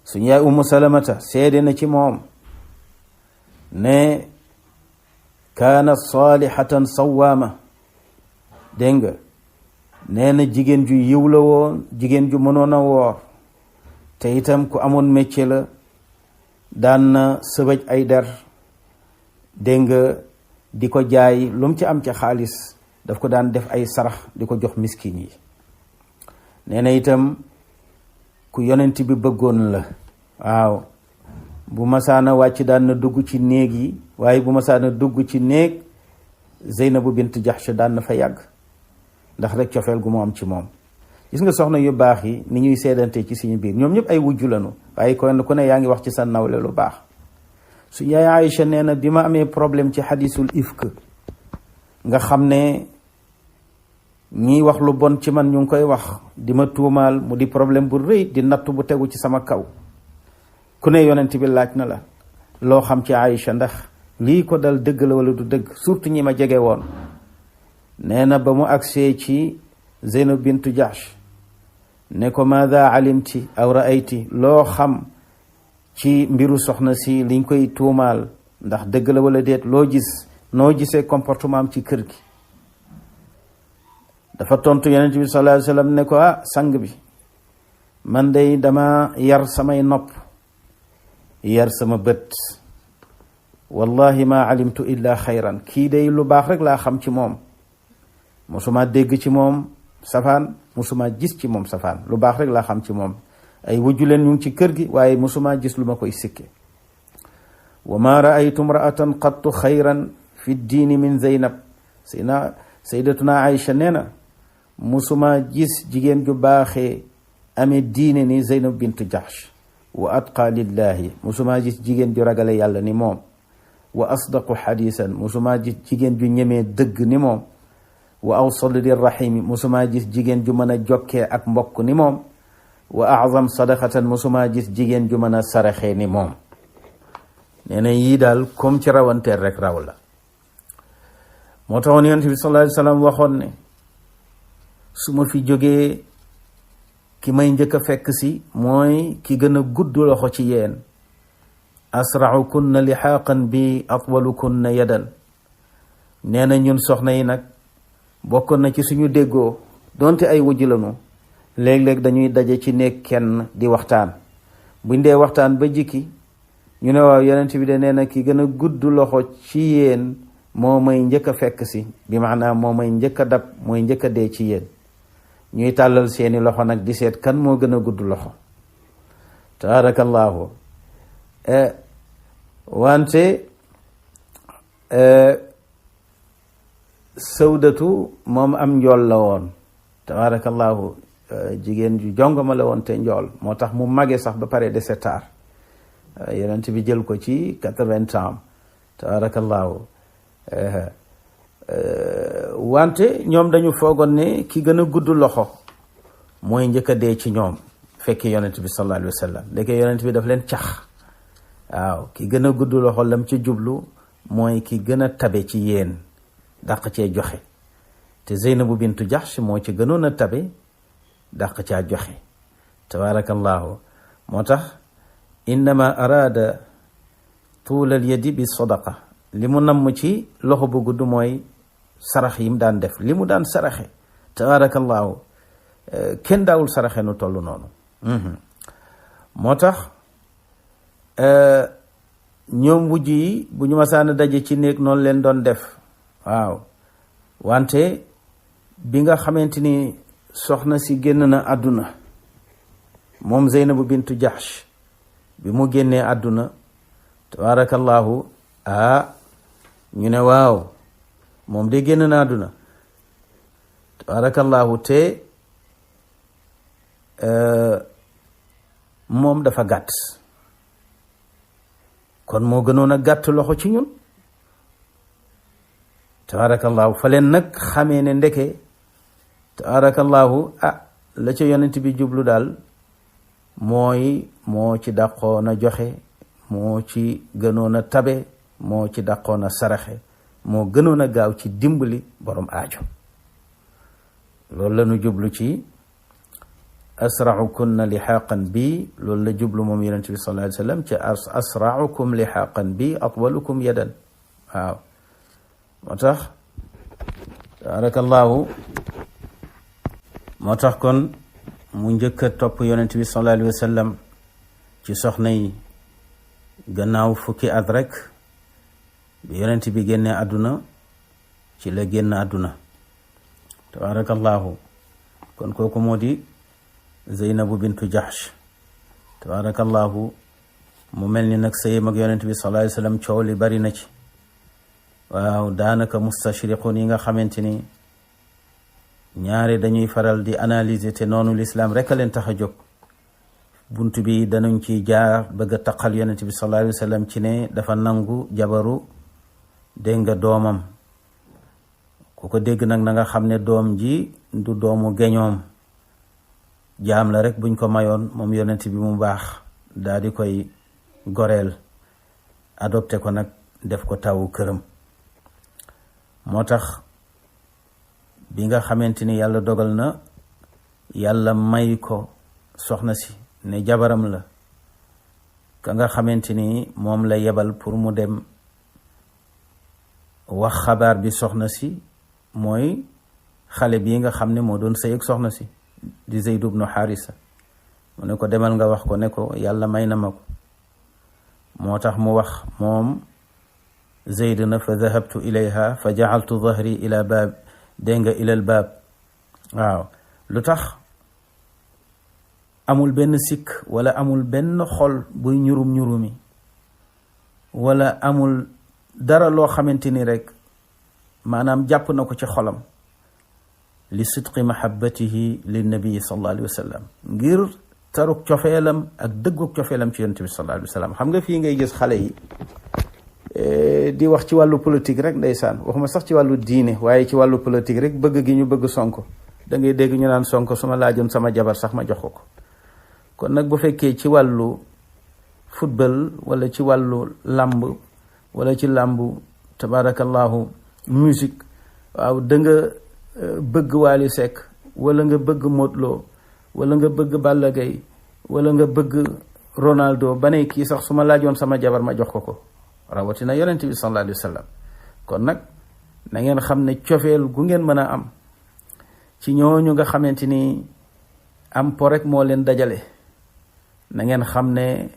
A: suñu yaay Ummu Salamata seede na ci moom ne kaanat saalihatan sawaama dégg nga nee na jigéen ju yiw la woon jigéen ju mënoon a woor te itam ku amoon métier la daan na sëbëj ay der dégg nga di ko jaay lu mu ci am ci xaalis daf ko daan def ay sarax di ko jox miskin yi. nee na itam ku yonent bi bëggoon la waaw bu masaana wàcc daan na dugg ci néeg yi waaye bu masaana dugg ci néeg Zeynabu bint Jahsh daan na fa yàgg ndax rek cofeel gu mu am ci moom. gis nga soxna yu baax yi ni ñuy seedante ci suñu biir ñoom ñëpp ay wujju lañu waaye kon ku ne yaa ngi wax ci sa nawle lu baax. su yaay Aïcha nee na bi ma amee problème ci xadisul ifk nga xam ne ñiy wax lu bon ci man ñu ngi koy wax di ma tuumaal mu di problème bu rëy di natt bu tegu ci sama kaw ku ne yonent bi laaj na la loo xam ci Aïcha ndax lii ko dal dëgg la wala du dëgg surtout ñi ma jege woon. nee na ba mu agsee ci Zeynab bintu Jahsh ne ko maada alimti aw ra'ayti loo xam ci mbiru soxna si liñ koy tuumaal ndax dëgg la wala déet loo gis noo gisee comportement am ci kër gi. dafa tontu yonent bi sallallahu alayhi wa sallam ne ko sang bi man day dama yar samay nopp yar sama bët wallahi ma alimtu illa xayran kii day lu baax rek laa xam ci moom musuma dégg ci moom safaan musuma gis ci moom safaan lu baax rek laa xam ci moom ay wujju leen ñu ngi ci kër gi waaye musuma gis lu ma koy sikke. wa ma raaytu imraatan qattu xayran fi diini min Zeynab sayyidatuna Aïcha nee na musuma gis jigéen ju baaxee amee diine ni Zeynab bintu Jahsh wa atqa lillahi musuma gis jigéen ju ragale yàlla ni moom wa asdaqu xadisan musuma gis jigéen ju ñemee dëgg ni moom wa awsal lirrahimi musuma gis jigéen ju mën a jokkee ak mbokk ni moom wa azam sadaqatan musuma gis jigéen ju mën a saraxee ni moom. nee na yii daal comme ci rawanteer rek raw la. moo taxoon yonent bi sallallahu alayhi wa sallam waxoon ne su ma fi jógee ki may njëkk a fekk si mooy ki gën a gudd loxo ci yéen asra'ukunna lixaaqan bi atwalukunna yadan. nee na ñun soxna yi nag bokkoon na ci suñu déggoo donte ay wujj lañu léeg-léeg dañuy daje ci néeg kenn di waxtaan buñ dee waxtaan ba jikki ñu ne waaw yonent bi de nee na ki gën a gudd loxo ci yéen moo may njëkk a fekk si bi maanaam moo may njëkk a dab mooy njëkk a dee ci yéen ñuy tàllal seeni loxo nag di seet kan moo gën a gudd loxo. tabarakallahu wante Sawdatu moom am njool la woon tabarakallahu jigéen ju jongoma la woon te njool moo tax mu mage sax ba pare dese taar yonent bi jël ko ci 80 ans tabarakallahu. wante ñoom dañu foogoon ne ki gën a gudd loxo mooy njëkk a dee ci ñoom fekk yonent bi sallallahu alayhi wa sallam ndeke yonent bi daf leen cax. waaw ki gën a gudd loxo lam ci jublu mooy ki gën a tabe ci yéen dàq cee joxe, te Zeynabu bintu Jahsh moo ci gënoon a tabe dàq caa joxe tabarakallahu. moo tax innama araada tuulal yadi bi sadaqa, li mu namm ci loxo bu gudd mooy sarax yi mu daan def, li mu daan saraxe tabarakallahu. kenn daawul saraxe nu toll noonu. moo tax ñoom wujj yi bu ñu masaana daje ci néeg noonu leen doon def. waaw wante bi nga xamante ni soxna si génn na àdduna, moom Zeynabu bintu Jahsh bi mu génnee àdduna tabarakallahu, ñu ne waaw moom de génn na àdduna tabarakallahu, te moom dafa gàtt, kon moo gënoon a gàtt loxo ci ñun tabarakallahu. fa leen nag xamee ne ndeke tabarakallahu la ca yonent bi jublu daal mooy moo ci dàqoon a joxe, moo ci gënoon a tabe, moo ci dàqoon a saraxe, moo gënoon a gaaw ci dimbali borom aajo. loolu la ñu jublu ci asra'ukunna lixaaqan bi, loolu la jublu moom yonent bi sallallahu alayhi wa sallam ci asra'ukum lixaaqan bi atwalukum yadan. waaw moo tax tabarakallahu, moo tax kon mu njëkk a topp yonent bi sallallahu alayhi wa sallam ci soxna yi gannaaw fukki at rek bi yonent bi génnee àdduna ci la génn àdduna tabarakallahu. kon kooku moo di Zeynabu bintu Jahsh tabarakallahu. mu mel ni nag sëyam ak yonent bi sallallahu alayhi wa sallam coow li bari na ci. waaw daanaka mustashriqun yi nga xamante ni ñaare dañuy faral di analyser te noonu lislaam rek a leen tax a jóg, bunt bi danañ ci jaar bëgg a taqal yonent bi sallallahu alayhi wa sallam ci ne dafa nangu jabaru dégg nga doomam. ku ko dégg nag na nga xam ne doom ji du doomu geñoom, jaam la rek buñ ko mayoon moom yonent bi mu baax daal di koy goreel adopté ko nag def ko tawu këram. moo tax bi nga xamante ni yàlla dogal na yàlla may ko soxna si ne jabaram la, ka nga xamante ni moom la yebal pour mu dem wax xabaar bi soxna si mooy xale bii nga xam ne moo doon sëy ak soxna si di Zayd ibnu Haarisa. mu ne ko demal nga wax ko ne ko yàlla may na ma ko. moo tax mu wax moom Zayd na fa dahabtu ilayha fa jacaltu dahri ila baab, dégg nga ilal baab. waaw lu tax amul benn sikk wala amul benn xol buy ñurumi wala amul dara loo xamante ni rek maanaam jàpp na ko ci xolam li sidqi mahabbatihi linnabii sallallahu alayhi wa sallam, ngir taruk cofeelam ak dëgguk cofeelam ci yonent bi sallallahu alayhi wa sallam. xam nga fii ngay gis xale yi di wax ci wàllu politique rek, ndeysaan waxuma sax ci wàllu diine waaye ci wàllu politique rek bëgg gi ñu bëgg Sonko. da ngay dégg ñu naan Sonko su ma laajoon sama jabar sax ma jox ko. kon nag bu fekkee ci wàllu football wala ci wàllu làmb wala ci làmbu tabarakallahu musique, waaw da nga bëgg Wally Seck wala nga bëgg Modou Lo wala nga bëgg Balla Gaye wala nga bëgg Ronaldo ba ne kii sax su ma laajoon sama jabar ma jox ko rawatina yonent bi sallallahu alayhi wa sallam. kon nag na ngeen xam ne cofeel gu ngeen mën a am ci ñooñu nga xamante ni am po rek moo leen dajale, na ngeen xam ne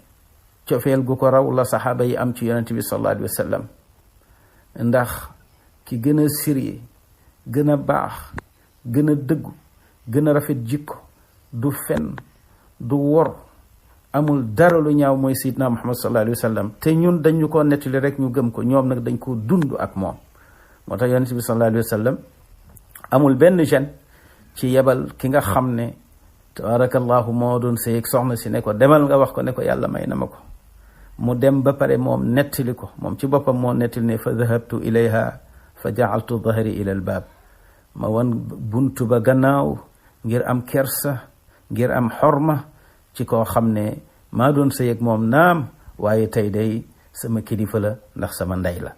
A: cofeel gu ko raw la saxaaba yi am ci yonent bi sallallahu alayhi wa sallam. ndax ki gën a sérieux, gën a baax, gën a dëggu, gën a rafet jikko, du fen, du wor, amul dara lu ñaaw mooy Seydina Muhammad sallallahu alayhi wa sallam. te ñun dañu ko nettali rek ñu gëm ko, ñoom nag dañ ko dund ak moom. moo tax yonent bi sallallahu alayhi wa sallam amul benn gêne ci yebal ki nga xam ne tabarakallahu moo doon sëy ak soxna si ne ko demal nga wax ko ne ko yàlla may na ma ko. mu dem ba pare moom nettali ko moom ci boppam moo nettali ne fa dhahabtu ilayha fa ja'altu dhahri ila al baab ma wan buntu ba gannaaw ngir am kersa ngir am xorma ci koo xam ne maa doon sëy ak moom naam waaye tey day sama kilifa la ndax sama ndey la.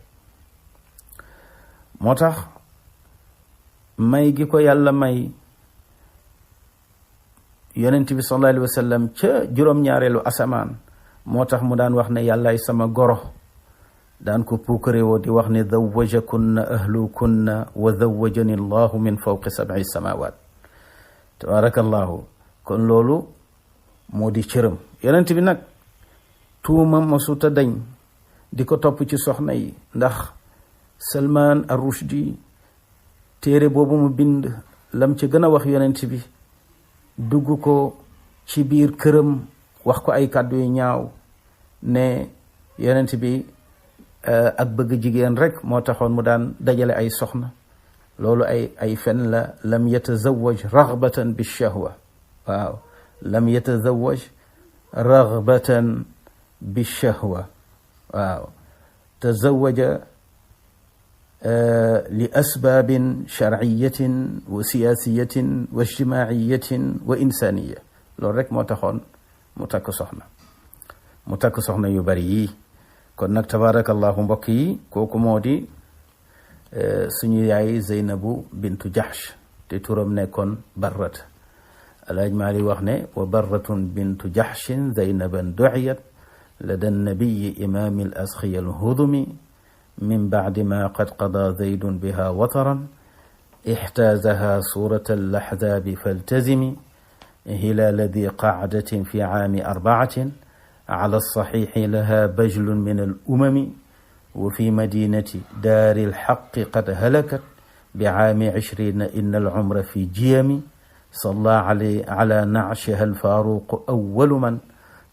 A: moo tax may gi ko yàlla may yonent bi sallallahu alayhi wa sallam ca juróom-ñaareelu asamaan moo tax mu daan wax ne yàllaay sama goro daan ko puukare woo di wax ne zawwajakunna ahlukunna wa zawwajani allahu min fawqi sab'i samawat tabarakallahu. kon loolu moo di cëram. yonent bi nag tuuma masuta dañ di ko topp ci soxna yi ndax Salman ar-Rushdi téere boobu mu bind lam ci gën a wax yonent bi dugg ko ci biir këram wax ko ay kàddu yu ñaaw ne yonent bi ak bëgg jigéen rek moo taxoon mu daan dajale ay soxna. loolu ay fen la. lam yatazawwaj raghbatan bi shahwa. waaw lam yatazawwaj raghbatan bi shahwa. waaw tazawwaja li asbaabin sharciyatin wa siyaasiyatin wa ijtimaaciyatin wa insaaniya. loolu rek moo taxoon mu takk soxna yu bari yi. kon nag tabaarakallahu mbokk yi kooku moo di suñu yaay Zeynabu bintu Jahsh te turam nekkoon Barrat. Alhaaj Maalik wax ne wa barratun bintu Jahshin Zeynaban duciyat lada nabiyi imaami al asxiya alhudumi min bacdi ma qad qadaa zaydun biha wataran ixtaazaha suurata alaxzaabi faltazimi hilaala di qacdatin fi caami arbacatin ala alsaxiixi laha bajlun min alumami wa fi madinati daari alxaqi qad halakat bicaami cishriina inna alcumra fi jiyami salla ala nacshiha alfaaruqu awwalu man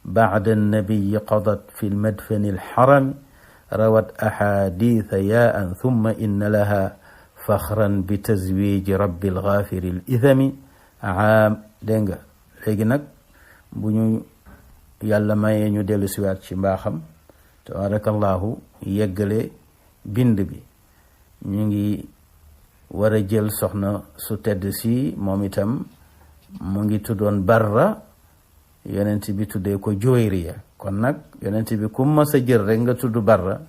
A: bacda annabiyi qadat fi lmadfani alxarami rawat axaadiisa yaa'an thumma inna laha faxran bi tazwiiji rabbi algaafiri alithami dégg nga léegi nag bu ñu yàlla mayee ñu dellu siwaat ci mbaaxam tabarakallahu yeggale bind bi ñu ngi war a jël soxna su tedd si moom itam mu ngi tuddoon Barra yonent bi tuddee ko Juwayriya. kon nag yonent bi ku mas a jël rek nga tudd Barra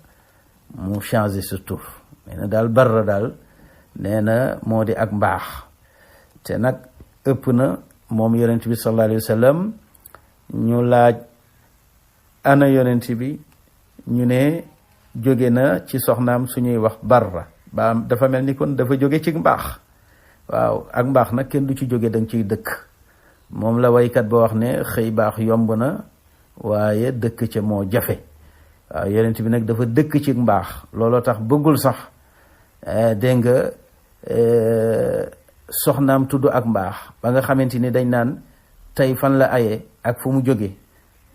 A: mu changé sa tur nee na daal Barra daal nee na moo di ak mbaax. te nag ëpp na moom yonent bi sallallahu alayhi wa sallam ñu laaj ana yonent bi ñu ne jóge na ci soxnaam suñuy wax Barra ba dafa mel ni kon dafa jóge ci mbaax. waaw ak mbaax nag kenn du ci jóge danga ciy dëkk. moom la waykat ba wax ne xëy baax yomb na waaye dëkk ca moo jafe. waaw yonent bi nag dafa dëkk ci mbaax looloo tax bëggul sax dégg nga soxnaam tudd ak mbaax ba nga xamante ni dañ naan tey fan la aye ak fu mu jóge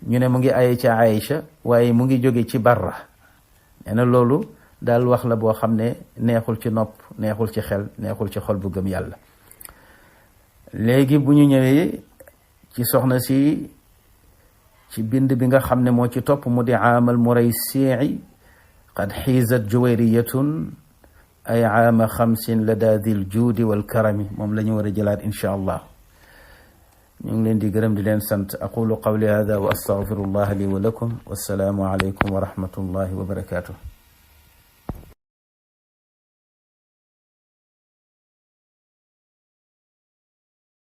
A: ñu ne mu ngi aye ca Aïcha waaye mu ngi jóge ci Barra. nee na loolu daal wax la boo xam ne neexul ci nopp neexul ci xel neexul ci xol bu gëm yàlla. léegi bu ñu ñëwee ci soxna si ci bind bi nga xam ne moo ci topp mu di aamal Muraysi'i qad xiizat juwayriyatun ay aama 50 lada dil juudi wal karami. moom la ñu war a jëlaat insha allah. ñu ngi leen di gërëm di leen sant. aqulu qawli hada wa astaghfirullah li wa lakum wassalaamu alaykum wa rahmatullahi wa barakatuh.